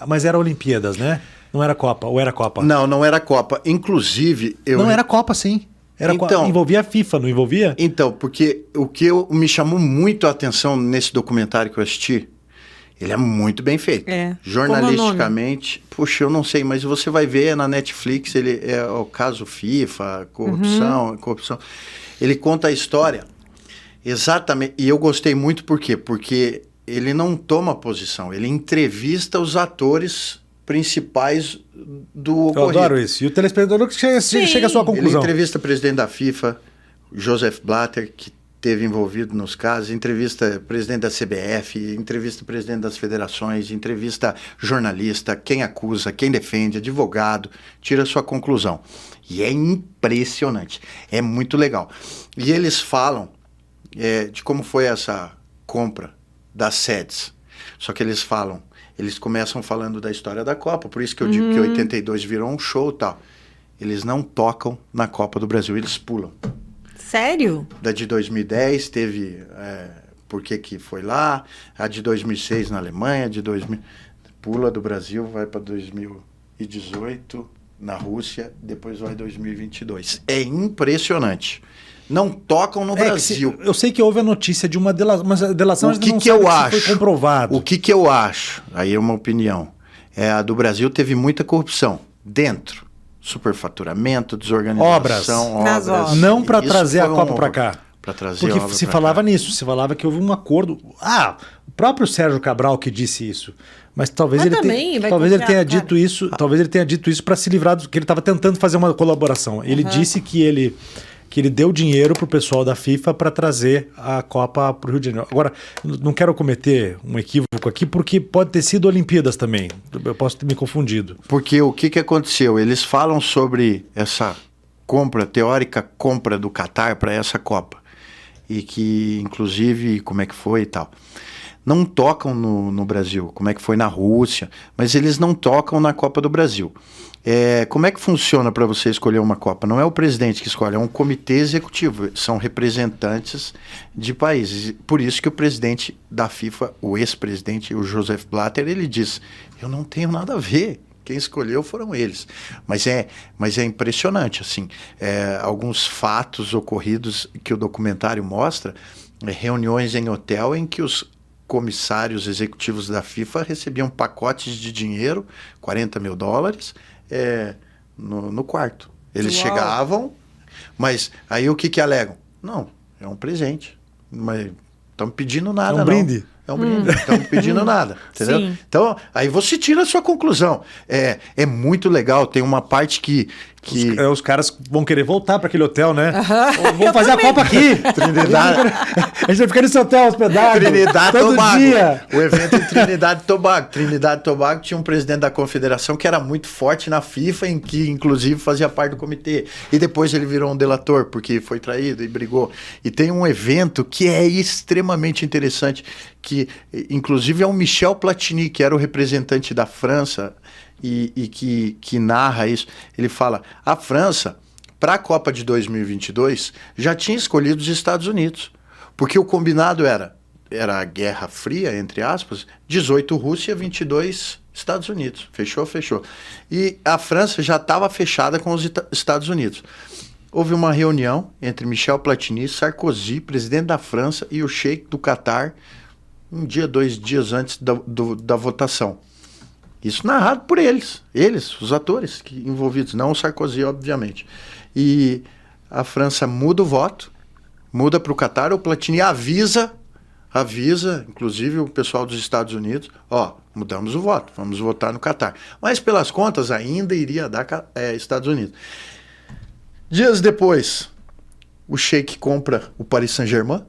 S1: Mas era Olimpíadas, né? Não era Copa, ou era Copa?
S2: Não era Copa. Inclusive...
S1: Não era Copa, sim. Envolvia a FIFA, não envolvia?
S2: Então, porque o que me chamou muito a atenção nesse documentário que eu assisti, ele é muito bem feito. Jornalisticamente, puxa, eu não sei, mas você vai ver na Netflix, ele é o caso FIFA, corrupção. Ele conta a história exatamente, e eu gostei muito por quê? Porque ele não toma posição, ele entrevista os atores principais do ocorrido.
S1: Eu adoro isso. E o telespectador que chega à sua conclusão.
S2: Ele entrevista o presidente da FIFA, Joseph Blatter, que esteve envolvido nos casos, entrevista o presidente da CBF, entrevista o presidente das federações, entrevista jornalista, quem acusa, quem defende, advogado, tira a sua conclusão. E é impressionante. É muito legal. E eles falam de como foi essa compra das sedes. Só que eles começam falando da história da Copa, por isso que eu digo que 82 virou um show e tal. Eles não tocam na Copa do Brasil, eles pulam.
S3: Sério?
S2: Da de 2010 teve por que foi lá, a de 2006 na Alemanha, pula do Brasil, vai para 2018 na Rússia, depois vai 2022. É impressionante. Não tocam no Brasil.
S1: Eu sei que houve a notícia de uma delação, mas a delação
S2: o que eu acho?
S1: Foi comprovado.
S2: O que eu acho? Aí é uma opinião. A do Brasil teve muita corrupção dentro. Superfaturamento, desorganização,
S3: obras.
S1: Não para trazer a Copa para cá.
S2: Para trazer
S1: porque se falava nisso, se falava que houve um acordo. O próprio Sérgio Cabral que disse isso. Mas talvez ele tenha dito isso, talvez ele tenha dito isso para se livrar do que ele estava tentando fazer uma colaboração. Ele disse que ele deu dinheiro para o pessoal da FIFA para trazer a Copa para o Rio de Janeiro. Agora, não quero cometer um equívoco aqui, porque pode ter sido Olimpíadas também. Eu posso ter me confundido.
S2: Porque o que aconteceu? Eles falam sobre essa teórica compra do Catar para essa Copa. E que, inclusive, como é que foi e tal. Não tocam no Brasil, como é que foi na Rússia, mas eles não tocam na Copa do Brasil. Como é que funciona para você escolher uma Copa? Não é o presidente que escolhe, é um comitê executivo, são representantes de países. Por isso que o presidente da FIFA, o ex-presidente, o Joseph Blatter, ele diz, eu não tenho nada a ver, quem escolheu foram eles. Mas é impressionante, assim, alguns fatos ocorridos que o documentário mostra, reuniões em hotel em que os comissários executivos da FIFA recebiam pacotes de dinheiro, $40 mil, no quarto. Eles chegavam, mas aí o que alegam? Não, é um presente. Mas estão pedindo nada,
S1: não. É um brinde.
S2: É um brinde, não estamos pedindo nada, entendeu?
S3: Sim.
S2: Então, aí você tira a sua conclusão. É muito legal, tem uma parte que...
S1: Os caras vão querer voltar para aquele hotel, né? Vamos fazer a Copa aqui.
S2: Trinidade.
S1: A gente vai ficar nesse hotel hospedado.
S2: Trinidade e
S1: todo
S2: Tobago.
S1: dia.
S2: O evento em Trinidade e Tobago. Trinidade e Tobago tinha um presidente da confederação que era muito forte na FIFA, em que inclusive fazia parte do comitê. E depois ele virou um delator, porque foi traído e brigou. E tem um evento que é extremamente interessante, que inclusive é o Michel Platini, que era o representante da França, e que narra isso. Ele fala, a França, para a Copa de 2022, já tinha escolhido os Estados Unidos, porque o combinado era a Guerra Fria, entre aspas, 18 Rússia, 22 Estados Unidos. Fechou? E a França já estava fechada com os Estados Unidos. Houve uma reunião entre Michel Platini, Sarkozy, presidente da França, e o Sheik do Catar, 2 dias antes da votação. Isso narrado por eles, os atores envolvidos, não o Sarkozy, obviamente. E a França muda o voto, muda para o Catar, o Platini avisa, inclusive o pessoal dos Estados Unidos, mudamos o voto, vamos votar no Catar. Mas pelas contas ainda iria dar Estados Unidos. Dias depois, o Sheik compra o Paris Saint-Germain,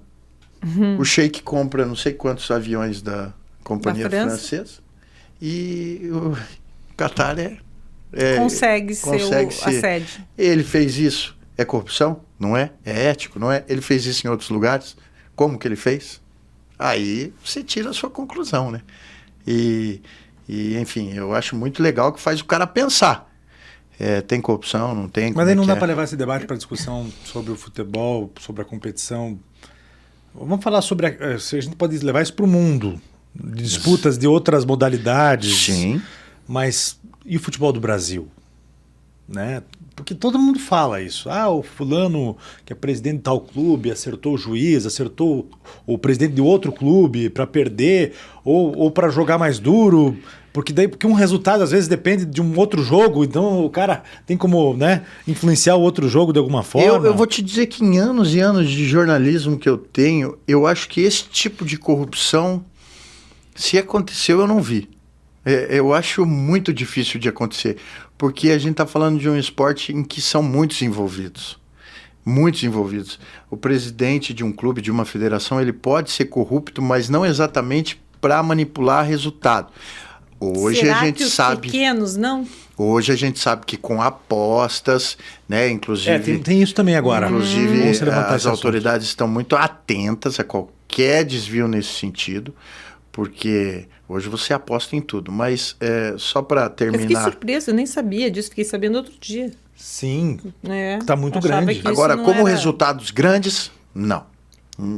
S2: o Sheik compra não sei quantos aviões da companhia francesa, e o Qatar
S3: consegue ser a sede.
S2: Ele fez isso. É corrupção? Não é? É ético? Não é? Ele fez isso em outros lugares? Como que ele fez? Aí você tira a sua conclusão, né? E enfim, eu acho muito legal que faz o cara pensar. Tem corrupção, não tem?
S1: Mas aí não dá para levar esse debate para discussão sobre o futebol, sobre a competição. Vamos falar sobre se a gente pode levar isso para o mundo, de disputas de outras modalidades.
S2: Sim.
S1: Mas e o futebol do Brasil? Né? Porque todo mundo fala isso. O fulano que é presidente de tal clube acertou o juiz, acertou o presidente de outro clube para perder ou para jogar mais duro. Porque um resultado às vezes depende de um outro jogo, então o cara tem como, né, influenciar o outro jogo de alguma forma.
S2: Eu vou te dizer que em anos e anos de jornalismo que eu tenho, eu acho que esse tipo de corrupção, se aconteceu, eu não vi. Eu acho muito difícil de acontecer, porque a gente está falando de um esporte em que são muitos envolvidos. Muitos envolvidos. O presidente de um clube, de uma federação, ele pode ser corrupto, mas não exatamente para manipular resultado. Hoje
S3: Será
S2: a gente
S3: que os
S2: sabe.
S3: Pequenos, não?
S2: Hoje a gente sabe que com apostas, né, inclusive.
S1: Tem isso também agora.
S2: Inclusive, as autoridades estão muito atentas a qualquer desvio nesse sentido, porque hoje você aposta em tudo. Mas só para terminar.
S3: Eu fiquei surpresa, eu nem sabia disso, fiquei sabendo outro dia.
S1: Sim, está muito grande.
S2: Agora, como resultados grandes, não.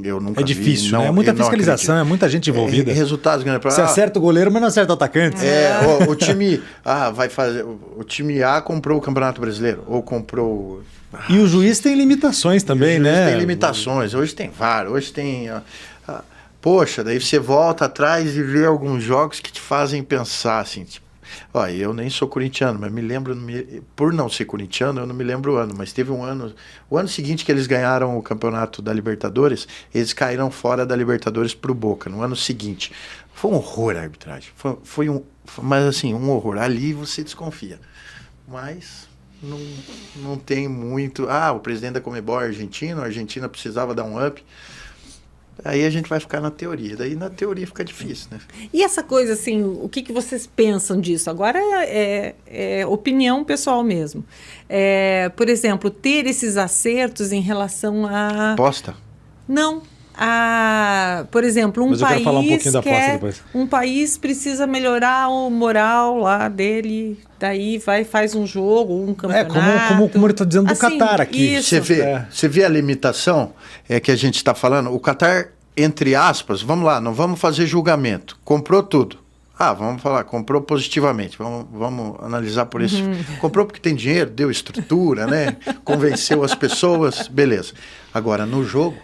S2: Eu nunca vi.
S1: Difícil, né? É muita fiscalização, é muita gente envolvida.
S2: Resultados grandes.
S1: Você acerta o goleiro, mas não acerta o atacante.
S2: O time vai fazer. O time A comprou o Campeonato Brasileiro, ou comprou.
S1: E o juiz tem limitações também, né?
S2: Tem limitações. Hoje tem VAR, hoje tem. Poxa, daí você volta atrás e vê alguns jogos que te fazem pensar assim, tipo. Eu nem sou corintiano, mas me lembro, por não ser corintiano, eu não me lembro o ano, mas teve um ano, o ano seguinte que eles ganharam o campeonato da Libertadores, eles caíram fora da Libertadores pro Boca, no ano seguinte. Foi um horror a arbitragem, mas assim, um horror, ali você desconfia, mas não tem muito, o presidente da Conmebol é argentino, a Argentina precisava dar um up. Aí a gente vai ficar na teoria. Daí na teoria fica difícil, né?
S3: E essa coisa, assim, o que vocês pensam disso? Agora é opinião pessoal mesmo. Por exemplo, ter esses acertos em relação a...
S2: Aposta?
S3: Não. Por exemplo,
S1: Mas eu quero falar um pouquinho da aposta depois.
S3: Um país precisa melhorar o moral lá dele, daí faz um jogo, um campeonato.
S1: Como ele está dizendo do Qatar aqui.
S2: Você vê a limitação que a gente está falando? O Qatar, entre aspas, vamos lá, não vamos fazer julgamento. Comprou tudo. Vamos falar, comprou positivamente. Vamos analisar por isso. Comprou porque tem dinheiro, deu estrutura, né? Convenceu as pessoas, beleza. Agora, no jogo...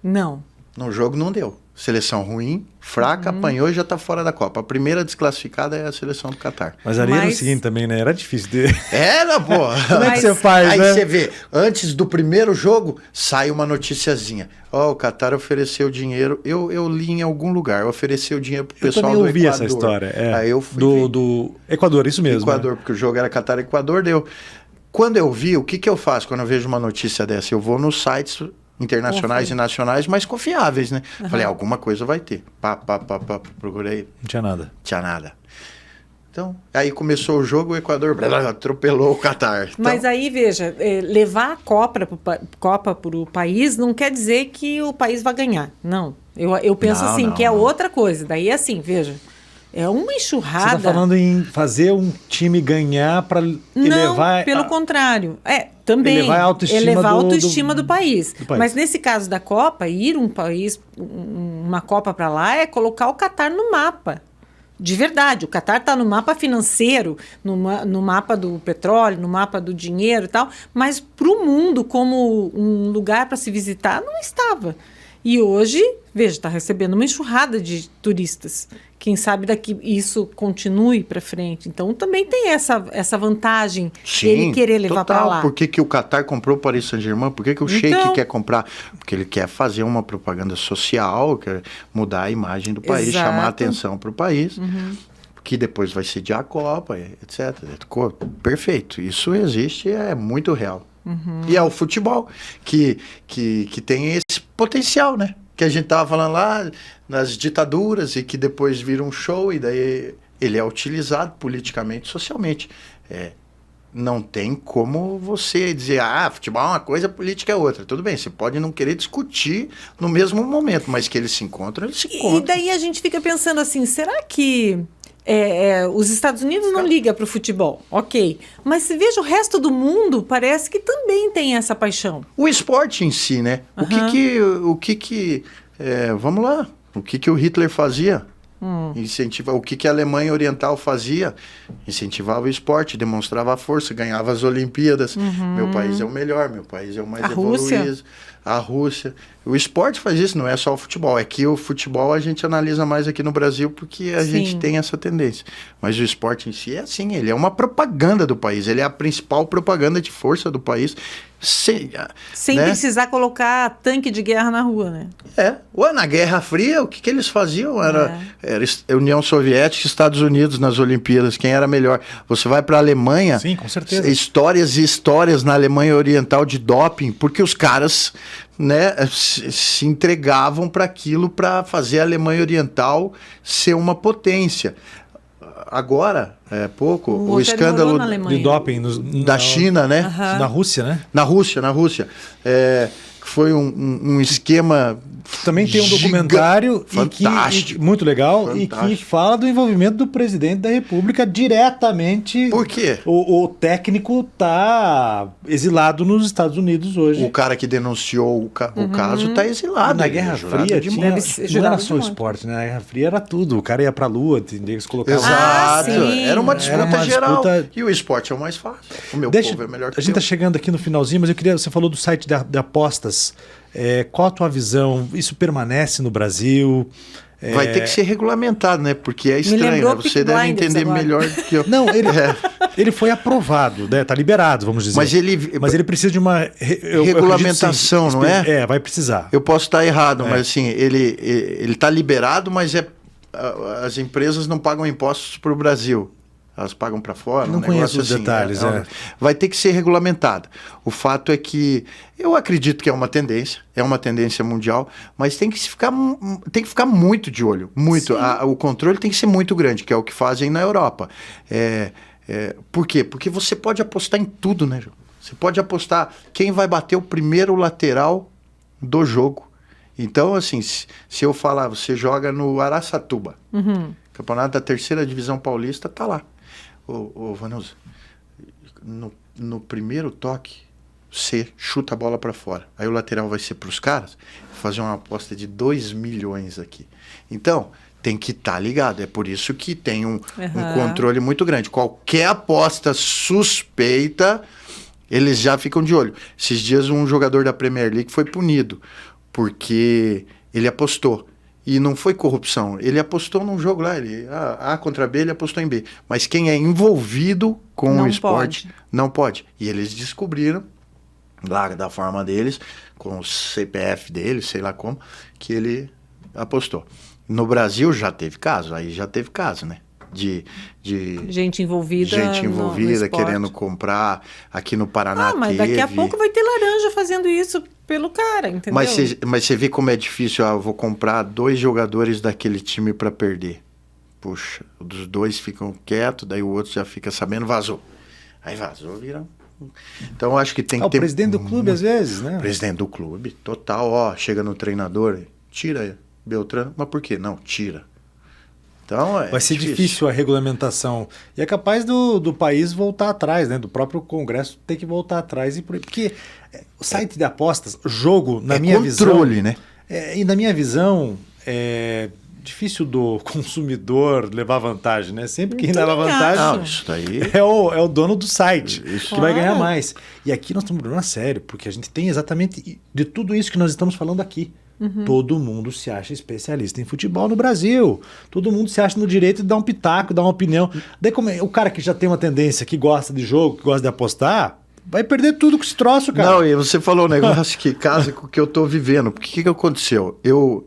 S3: Não.
S2: No jogo não deu. Seleção ruim, fraca, apanhou e já está fora da Copa. A primeira desclassificada é a seleção do Qatar.
S1: Mas ali era o seguinte também, né? Era difícil de...
S2: Era, pô.
S1: Como é que você faz,
S2: aí
S1: né?
S2: você vê, antes do primeiro jogo, sai uma noticiazinha. O Qatar ofereceu dinheiro. Eu li em algum lugar, ofereceu dinheiro pro pessoal do Equador. Eu também ouvi essa história.
S1: Aí eu fui do Equador, isso mesmo.
S2: Equador, né? Porque o jogo era Qatar e Equador, deu. Quando eu vi, o que eu faço quando eu vejo uma notícia dessa? Eu vou nos sites internacionais e nacionais mais confiáveis, né? Falei, alguma coisa vai ter. Procurei.
S1: Não tinha nada.
S2: Tinha nada. Então, aí começou o jogo, o Equador atropelou o Qatar. Então,
S3: mas aí, veja, levar a Copa para o país não quer dizer que o país vai ganhar. Não. Eu penso que é outra coisa. Daí, assim, veja, é uma enxurrada.
S1: Você está falando em fazer um time ganhar para elevar...
S3: Não, pelo contrário. Também
S1: elevar a autoestima
S3: do país. Mas nesse caso da Copa, uma Copa para lá é colocar o Qatar no mapa. De verdade, o Qatar está no mapa financeiro, no mapa do petróleo, no mapa do dinheiro e tal, mas para o mundo, como um lugar para se visitar, não estava. E hoje, veja, está recebendo uma enxurrada de turistas. Quem sabe daqui isso continue para frente. Então, também tem essa vantagem de ele querer levar para lá.
S2: Por que o Qatar comprou o Paris Saint-Germain? Por que o Sheik quer comprar? Porque ele quer fazer uma propaganda social, quer mudar a imagem do país, chamar a atenção para o país, que depois vai sediar a Copa, etc. Perfeito. Isso existe, é muito real. E é o futebol que tem esse potencial, né? Que a gente tava falando lá nas ditaduras e que depois vira um show e daí ele é utilizado politicamente, socialmente. Não tem como você dizer, futebol é uma coisa, política é outra. Tudo bem, você pode não querer discutir no mesmo momento, mas que eles se encontram, eles se encontram.
S3: E daí a gente fica pensando assim, será que os Estados Unidos não ligam para o futebol? Ok. Mas se veja o resto do mundo, parece que também tem essa paixão.
S2: O esporte em si, né? Vamos lá. O que o Hitler fazia? O que a Alemanha Oriental fazia? Incentivava o esporte, demonstrava a força, ganhava as Olimpíadas. Meu país é o melhor, meu país é o mais evoluído. A Rússia. O esporte faz isso, não é só o futebol. É que o futebol a gente analisa mais aqui no Brasil porque a gente tem essa tendência. Mas o esporte em si é assim, ele é uma propaganda do país, ele é a principal propaganda de força do país. Sem né?
S3: precisar colocar tanque de guerra na rua, né?
S2: Na Guerra Fria, o que eles faziam era União Soviética e Estados Unidos nas Olimpíadas, quem era melhor. Você vai para a Alemanha,
S1: sim, com certeza.
S2: Histórias e histórias na Alemanha Oriental de doping, porque os caras, né, se entregavam para aquilo, para fazer a Alemanha Oriental ser uma potência. Agora, o escândalo
S1: de doping
S2: da China, né?
S1: Na Rússia, né?
S2: Na Rússia. Foi um esquema.
S1: Também tem um documentário muito legal e que fala do envolvimento do presidente da República diretamente.
S2: Por quê?
S1: O técnico está exilado nos Estados Unidos hoje.
S2: O cara que denunciou o caso está exilado.
S1: Na Guerra Fria não era só esporte, né? Na Guerra Fria era tudo. O cara ia para a Lua, eles colocavam.
S2: Exato. Era uma disputa geral. E o esporte é o mais fácil. O meu povo é melhor que o
S1: A gente está chegando aqui no finalzinho, mas você falou do site de apostas. Qual a tua visão? Isso permanece no Brasil?
S2: Vai ter que ser regulamentado, né? Porque é estranho, né? Você deve entender melhor do que eu.
S1: Não, ele foi aprovado, né? Tá liberado, vamos dizer. Mas ele precisa de uma
S2: regulamentação, não é?
S1: Vai precisar.
S2: Eu posso estar errado, mas assim, ele tá liberado, mas as empresas não pagam impostos para o Brasil. Elas pagam para fora.
S1: Não conheço os detalhes.
S2: Vai ter que ser regulamentado. O fato é que eu acredito que é uma tendência mundial, mas tem que ficar muito de olho. Muito. O controle tem que ser muito grande, que é o que fazem na Europa. Por quê? Porque você pode apostar em tudo, né, João? Você pode apostar quem vai bater o primeiro lateral do jogo. Então, assim, se eu falar, você joga no Araçatuba, campeonato da 3ª Divisão Paulista, tá lá. Ô Vanusa, no primeiro toque, você chuta a bola para fora. Aí o lateral vai ser para os caras fazer uma aposta de 2 milhões aqui. Então, tem que estar ligado. É por isso que tem um controle muito grande. Qualquer aposta suspeita, eles já ficam de olho. Esses dias um jogador da Premier League foi punido porque ele apostou. E não foi corrupção. Ele apostou num jogo lá. A contra B, ele apostou em B. Mas quem é envolvido com o esporte não pode. E eles descobriram, lá da forma deles, com o CPF dele, sei lá como, que ele apostou. No Brasil já teve caso. Aí já teve caso, né? De
S3: gente envolvida
S2: querendo comprar. Aqui no Paraná
S3: mas daqui a pouco vai ter laranja fazendo isso pelo cara, entendeu?
S2: Mas você vê como é difícil. Eu vou comprar 2 jogadores daquele time para perder. Puxa, os 2 ficam quietos, daí o outro já fica sabendo, vazou. Aí vazou, vira. Então eu acho que tem que ter...
S1: O presidente do clube às vezes, né?
S2: Presidente do clube, total. Chega no treinador, tira Beltrano. Mas por quê? Não, tira. Então,
S1: vai ser difícil a regulamentação. E é capaz do país voltar atrás, né? Do próprio Congresso ter que voltar atrás. Porque o site de apostas, jogo, na minha visão...
S2: controle, né?
S1: E na minha visão, é difícil do consumidor levar vantagem, né? Sempre quem leva vantagem
S2: isso daí...
S1: é o dono do site, que vai ganhar mais. E aqui nós estamos falando a sério, porque a gente tem exatamente de tudo isso que nós estamos falando aqui. Todo mundo se acha especialista em futebol no Brasil. Todo mundo se acha no direito de dar um pitaco, dar uma opinião. Daí o cara que já tem uma tendência, que gosta de jogo, que gosta de apostar, vai perder tudo com esse troço, cara.
S2: Não, e você falou um negócio que casa com o que eu tô vivendo. Porque o que aconteceu? Eu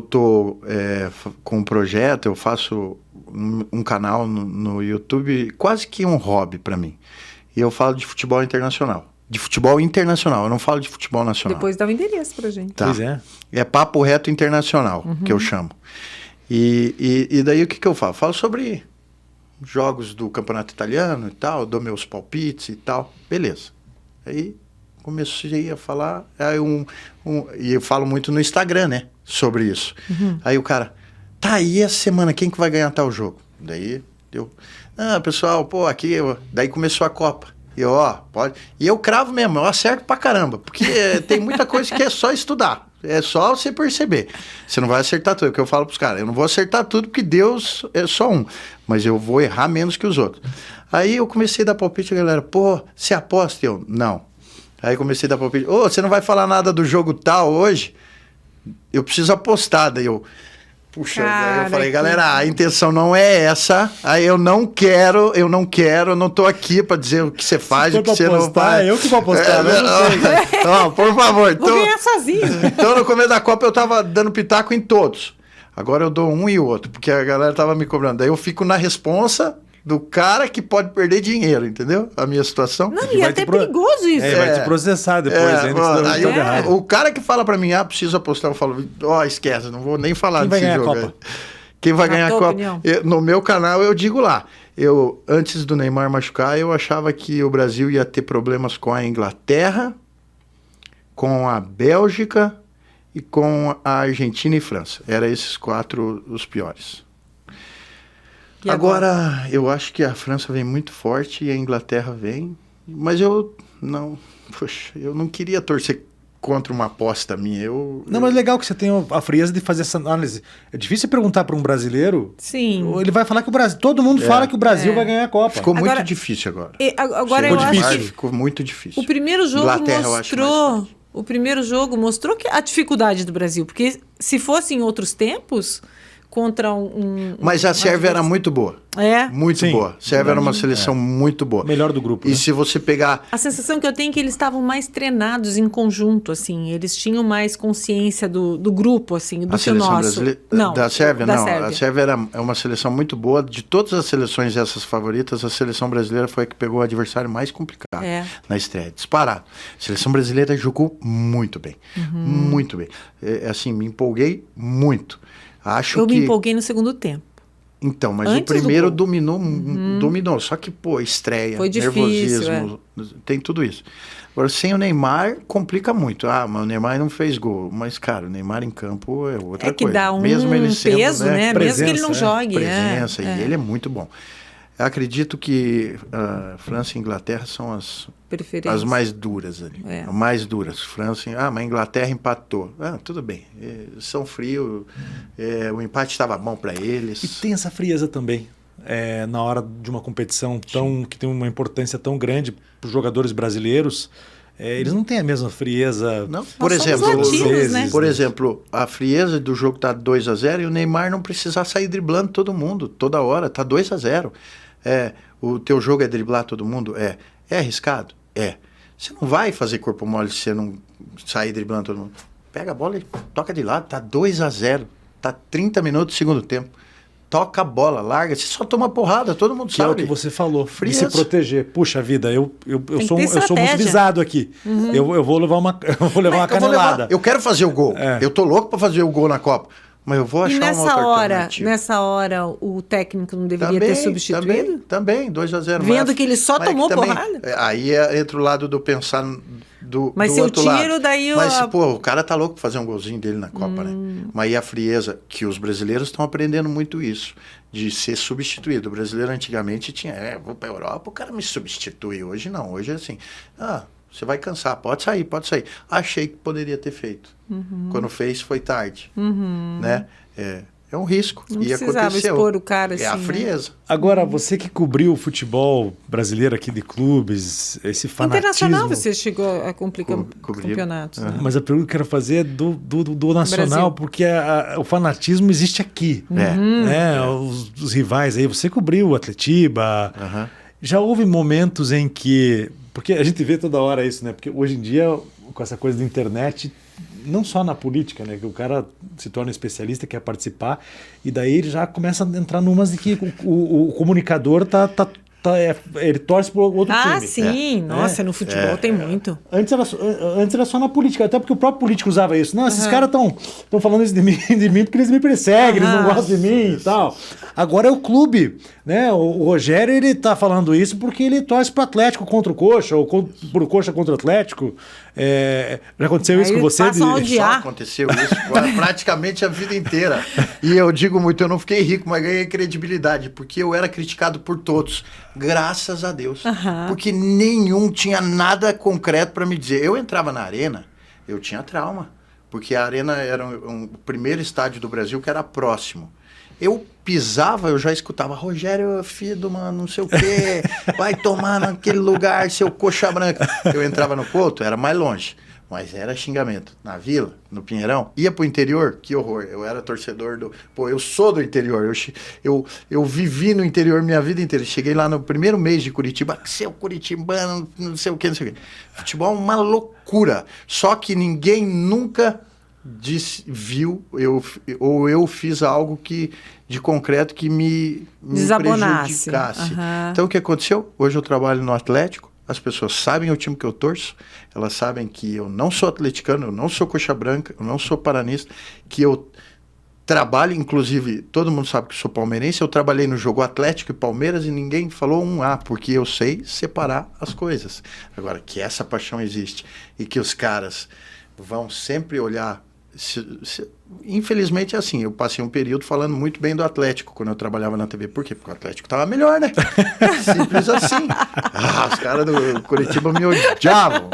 S2: tô com um projeto, eu faço um canal no YouTube, quase que um hobby para mim. E eu falo de futebol internacional. de futebol internacional. Eu não falo de futebol nacional.
S3: Depois dá o endereço pra gente.
S2: Tá.
S1: Pois é.
S2: É Papo Reto Internacional, que eu chamo. E daí o que eu falo? Falo sobre jogos do campeonato italiano e tal, dou meus palpites e tal. Beleza. Aí comecei a falar, e eu falo muito no Instagram, né, sobre isso. Aí o cara, tá, e essa semana quem que vai ganhar tal jogo? Daí pessoal, pô, aqui, daí começou a Copa. E eu, pode. E eu cravo mesmo, eu acerto pra caramba, porque tem muita coisa que é só estudar. É só você perceber. Você não vai acertar tudo. É o que eu falo pros caras. Eu não vou acertar tudo porque Deus é só um. Mas eu vou errar menos que os outros. Aí eu comecei a dar palpite, a galera, pô, você aposta? Eu, não. Aí comecei a dar palpite, você não vai falar nada do jogo tal hoje? Eu preciso apostar. Daí eu, puxa, daí eu falei, galera, a intenção não é essa. Aí eu não quero, eu não tô aqui pra dizer o que você faz e o que você não faz.
S1: Eu que vou apostar, eu não sei.
S2: Por favor.
S3: Vou ganhar sozinho.
S2: Então, no começo da Copa, eu tava dando pitaco em todos. Agora eu dou um e outro, porque a galera tava me cobrando. Daí eu fico na responsa do cara que pode perder dinheiro, entendeu? A minha situação.
S3: Não, e é até perigoso isso.
S1: Vai te processar depois, ainda que você errado.
S2: O cara que fala pra mim, preciso apostar, eu falo, esquece, não vou nem falar desse jogo.
S1: Copa?
S2: Quem vai ganhar a Copa? No meu canal eu digo lá, antes do Neymar machucar, eu achava que o Brasil ia ter problemas com a Inglaterra, com a Bélgica e com a Argentina e França. Eram esses 4 os piores. E agora, eu acho que a França vem muito forte e a Inglaterra vem, mas eu não queria torcer contra uma aposta minha.
S1: Mas legal que você tenha a frieza de fazer essa análise. É difícil perguntar para um brasileiro.
S3: Sim.
S1: Ele vai falar que o Brasil. Todo mundo fala que o Brasil vai ganhar a Copa.
S2: Ficou muito difícil agora.
S3: Agora eu acho que
S2: ficou muito difícil.
S3: O primeiro jogo mostrou. O primeiro jogo mostrou que a dificuldade do Brasil, porque se fosse em outros tempos contra
S2: Mas a Sérvia era muito boa. Muito boa. A Sérvia era uma seleção muito boa.
S1: Melhor do grupo.
S2: E se você pegar...
S3: A sensação que eu tenho é que eles estavam mais treinados em conjunto, assim. Eles tinham mais consciência do grupo, assim, do que o nosso.
S2: Não, da Sérvia, não. Sérvia. A Sérvia é uma seleção muito boa. De todas as seleções essas favoritas, a seleção brasileira foi a que pegou o adversário mais complicado na estreia. Disparado. A seleção brasileira jogou muito bem. Muito bem. Assim, me empolguei muito. Eu
S3: me empolguei no segundo tempo.
S2: Então, mas o primeiro dominou, só que, estreia, foi difícil, nervosismo, tem tudo isso. Agora, sem o Neymar, complica muito. Mas o Neymar não fez gol. Mas, cara, o Neymar em campo é outra coisa.
S3: É que dá
S2: mesmo ele sendo,
S3: peso, né?
S1: Presença,
S3: mesmo que ele não jogue.
S2: Presença, e ele é muito bom. Eu acredito que França e Inglaterra são as mais duras ali. As mais duras. França, mas a Inglaterra empatou. Tudo bem. São frios. O empate estava bom para eles.
S1: E tem essa frieza também. Na hora de uma competição que tem uma importância tão grande para os jogadores brasileiros. Eles não têm a mesma frieza.
S2: Não. Por exemplo, a frieza do jogo tá 2-0 e o Neymar não precisar sair driblando todo mundo toda hora. Tá 2-0. O teu jogo é driblar todo mundo? É arriscado? Você não vai fazer corpo mole se você não sair driblando todo mundo. Pega a bola e toca de lado. Tá 2-0. Tá 30 minutos do segundo tempo. Toca a bola, larga. Você só toma porrada, todo mundo sabe.
S1: É o que você falou. E se proteger. Puxa vida, eu sou muito visado aqui. Eu vou levar uma canelada.
S2: Eu quero fazer o gol. Eu tô louco para fazer o gol na Copa. Mas eu vou achar uma outra alternativa.
S3: Nessa hora, o técnico não deveria ter substituído?
S2: Também, 2-0.
S3: Vendo que ele só tomou porrada?
S2: Aí entra o lado do pensar do
S3: mas se
S2: outro
S3: eu tiro,
S2: lado.
S3: daí...
S2: Mas, o cara tá louco pra fazer um golzinho dele na Copa, né? Mas aí a frieza, que os brasileiros estão aprendendo muito isso, de ser substituído. O brasileiro antigamente tinha, vou pra Europa, o cara me substitui. Hoje não, hoje é assim, você vai cansar, pode sair. Achei que poderia ter feito. Quando fez, foi tarde. Né? É um risco.
S3: Não
S2: e
S3: precisava
S2: aconteceu.
S3: expor o cara assim.
S2: É a frieza.
S1: Agora, você que cobriu o futebol brasileiro aqui de clubes, esse fanatismo...
S3: Internacional você chegou a complicar campeonatos. Né?
S1: Mas a pergunta que eu quero fazer é do nacional, Brasil. Porque o fanatismo existe aqui. Os rivais aí, você cobriu o Atletiba. Já houve momentos em que... Porque a gente vê toda hora isso, né? Porque hoje em dia, com essa coisa da internet, não só na política, né? Que o cara se torna especialista, quer participar, e daí ele já começa a entrar numas de que o comunicador tá ele torce por outro time.
S3: Ah, sim. Nossa, no futebol tem muito.
S1: Antes era só na política, até porque o próprio político usava isso. Não, esses caras estão falando isso de mim porque eles me perseguem, eles não gostam de mim e tal. Agora é o clube, né? O Rogério, ele tá falando isso porque ele torce pro Atlético contra o Coxa, ou pro Coxa contra o Atlético. Já aconteceu isso com você?
S2: Só aconteceu isso praticamente a vida inteira. E eu digo muito, eu não fiquei rico, mas ganhei credibilidade, porque eu era criticado por todos. Graças a Deus. Porque nenhum tinha nada concreto para me dizer. Eu entrava na arena, eu tinha trauma. Porque a arena era o primeiro estádio do Brasil que era próximo. Eu pisava, eu já escutava, Rogério, filho do mano, não sei o quê, vai tomar naquele lugar, seu coxa branca. Eu entrava no Couto, era mais longe, mas era xingamento. Na Vila, no Pinheirão, ia pro interior, que horror. Eu era torcedor do... Pô, eu sou do interior, eu vivi no interior minha vida inteira. Cheguei lá no primeiro mês de Curitiba, seu curitibano, não sei o quê, não sei o quê. Futebol é uma loucura, só que ninguém nunca... viu eu fiz algo de concreto que me prejudicasse. Então o que aconteceu? Hoje eu trabalho no Atlético, as pessoas sabem o time que eu torço, elas sabem que eu não sou atleticano, eu não sou coxa branca, eu não sou paranista, que eu trabalho, inclusive, todo mundo sabe que eu sou palmeirense, eu trabalhei no jogo Atlético e Palmeiras e ninguém falou porque eu sei separar as coisas. Agora, que essa paixão existe e que os caras vão sempre olhar. Infelizmente é assim, eu passei um período falando muito bem do Atlético quando eu trabalhava na TV. Por quê? Porque o Atlético tava melhor, né? Simples assim. Os caras do Curitiba me odiavam.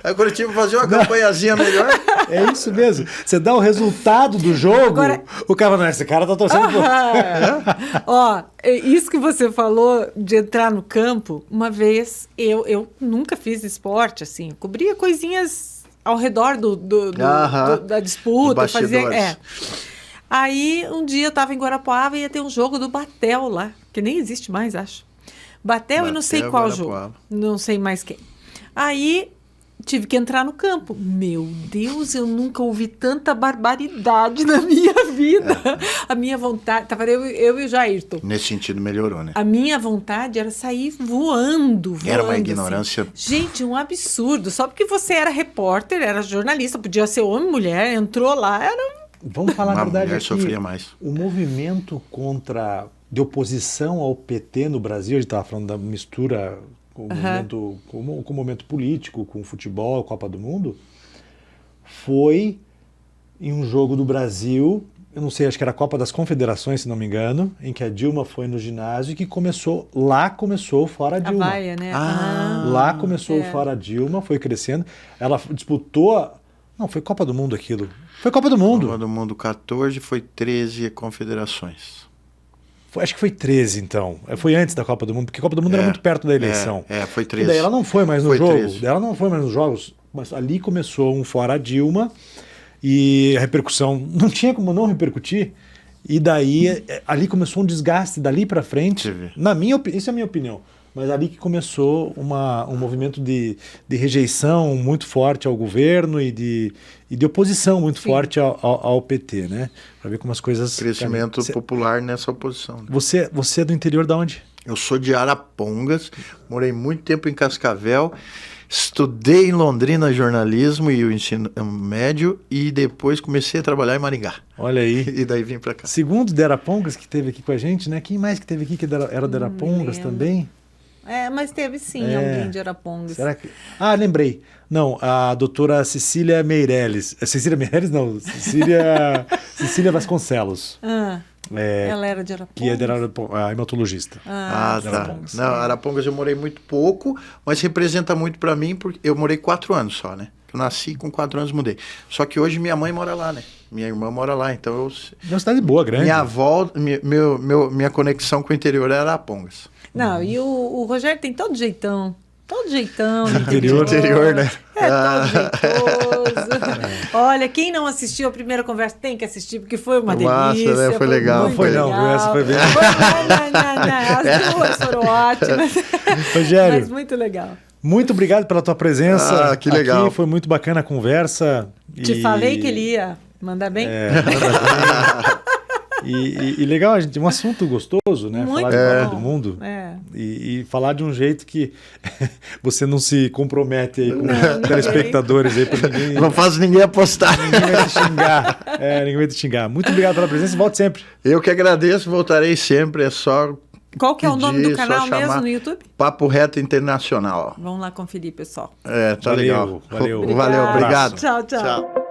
S2: Aí o Curitiba fazia uma campanhazinha melhor.
S1: É isso mesmo. Você dá o resultado do jogo, agora, o cara não, esse cara tá torcendo por...
S3: Ó, isso que você falou de entrar no campo, uma vez, eu nunca fiz esporte, assim, cobria coisinhas ao redor da disputa. Fazia, Aí, um dia eu estava em Guarapuava e ia ter um jogo do Batel lá, que nem existe mais, acho. Batel e não sei qual Guarapuava. Jogo. Não sei mais quem. Aí, tive que entrar no campo. Meu Deus, eu nunca ouvi tanta barbaridade na minha vida. A minha vontade... Tava eu e o Jairton.
S2: Nesse sentido, melhorou, né?
S3: A minha vontade era sair voando.
S2: Era uma ignorância...
S3: Assim. Gente, um absurdo. Só porque você era repórter, era jornalista, podia ser homem, mulher, entrou lá, era...
S1: Vamos falar a verdade aqui.
S2: Sofria mais.
S1: O movimento de oposição ao PT no Brasil, a gente estava falando da mistura... com o momento político, com o futebol, a Copa do Mundo, foi em um jogo do Brasil, eu não sei, acho que era a Copa das Confederações, se não me engano, em que a Dilma foi no ginásio e que começou fora a Dilma.
S3: A vaia, né?
S1: Lá começou fora a Dilma, foi crescendo. Ela disputou... Não, foi Copa do Mundo aquilo. Foi Copa do Mundo.
S2: Copa do Mundo 14, foi 13 confederações.
S1: Acho que foi 13, então. Foi antes da Copa do Mundo, porque a Copa do Mundo era muito perto da eleição.
S2: Foi 13.
S1: E daí ela não foi mais no jogo.
S2: 13.
S1: Ela não foi mais nos jogos, mas ali começou um fora a Dilma e a repercussão não tinha como não repercutir. E daí ali começou um desgaste dali para frente. Isso é a minha opinião. Mas ali que começou um movimento de rejeição muito forte ao governo e de oposição muito forte ao PT, né? Para ver como as coisas...
S2: Crescimento popular nessa oposição. Né?
S1: Você é do interior de onde?
S2: Eu sou de Arapongas, morei muito tempo em Cascavel, estudei em Londrina jornalismo e o ensino médio e depois comecei a trabalhar em Maringá.
S1: Olha aí.
S2: E daí vim para cá.
S1: Segundo de Arapongas, que esteve aqui com a gente, né? Quem mais que esteve aqui que era de Arapongas também?
S3: Mas teve sim alguém de Arapongas.
S1: Será que... lembrei. Não, a doutora Cecília Meirelles. Cecília Meirelles não, Cecília Vasconcelos.
S3: Ela era de Arapongas?
S1: Que era a hematologista.
S2: Tá. Não, Arapongas eu morei muito pouco, mas representa muito para mim, porque eu morei 4 anos só, né? Eu nasci com 4 anos, mudei. Só que hoje minha mãe mora lá, né? Minha irmã mora lá, então eu...
S1: Uma cidade boa, grande.
S2: Minha avó, minha conexão com o interior era Arapongas.
S3: Não, e o Rogério tem todo jeitão. Todo jeitão.
S2: Interior, né?
S3: Todo jeitoso. Olha, quem não assistiu a primeira conversa tem que assistir, porque foi uma delícia.
S2: Né? Foi legal.
S1: Não foi não, essa foi bem...
S3: Não. As duas foram ótimas.
S1: Rogério.
S3: Mas muito legal.
S1: Muito obrigado pela tua presença.
S2: Que legal.
S1: Aqui foi muito bacana a conversa.
S3: Te falei que ele ia mandar bem.
S1: E legal, a gente tem um assunto gostoso, né?
S3: Muito
S1: falar de Copa
S3: bom.
S1: do Mundo.
S3: É.
S1: E falar de um jeito que você não se compromete aí com
S3: Não,
S1: telespectadores aí para ninguém.
S2: Não faz ninguém apostar.
S1: Ninguém vai te xingar. Ninguém vai te xingar. Muito obrigado pela presença e volte sempre.
S2: Eu que agradeço, voltarei sempre. É só.
S3: Qual que é o nome do canal
S2: só chamar
S3: mesmo no YouTube?
S2: Papo Reto Internacional.
S3: Vamos lá conferir, pessoal.
S2: Tá
S1: Valeu,
S2: legal.
S1: valeu.
S2: Valeu, obrigado.
S3: Tchau, tchau.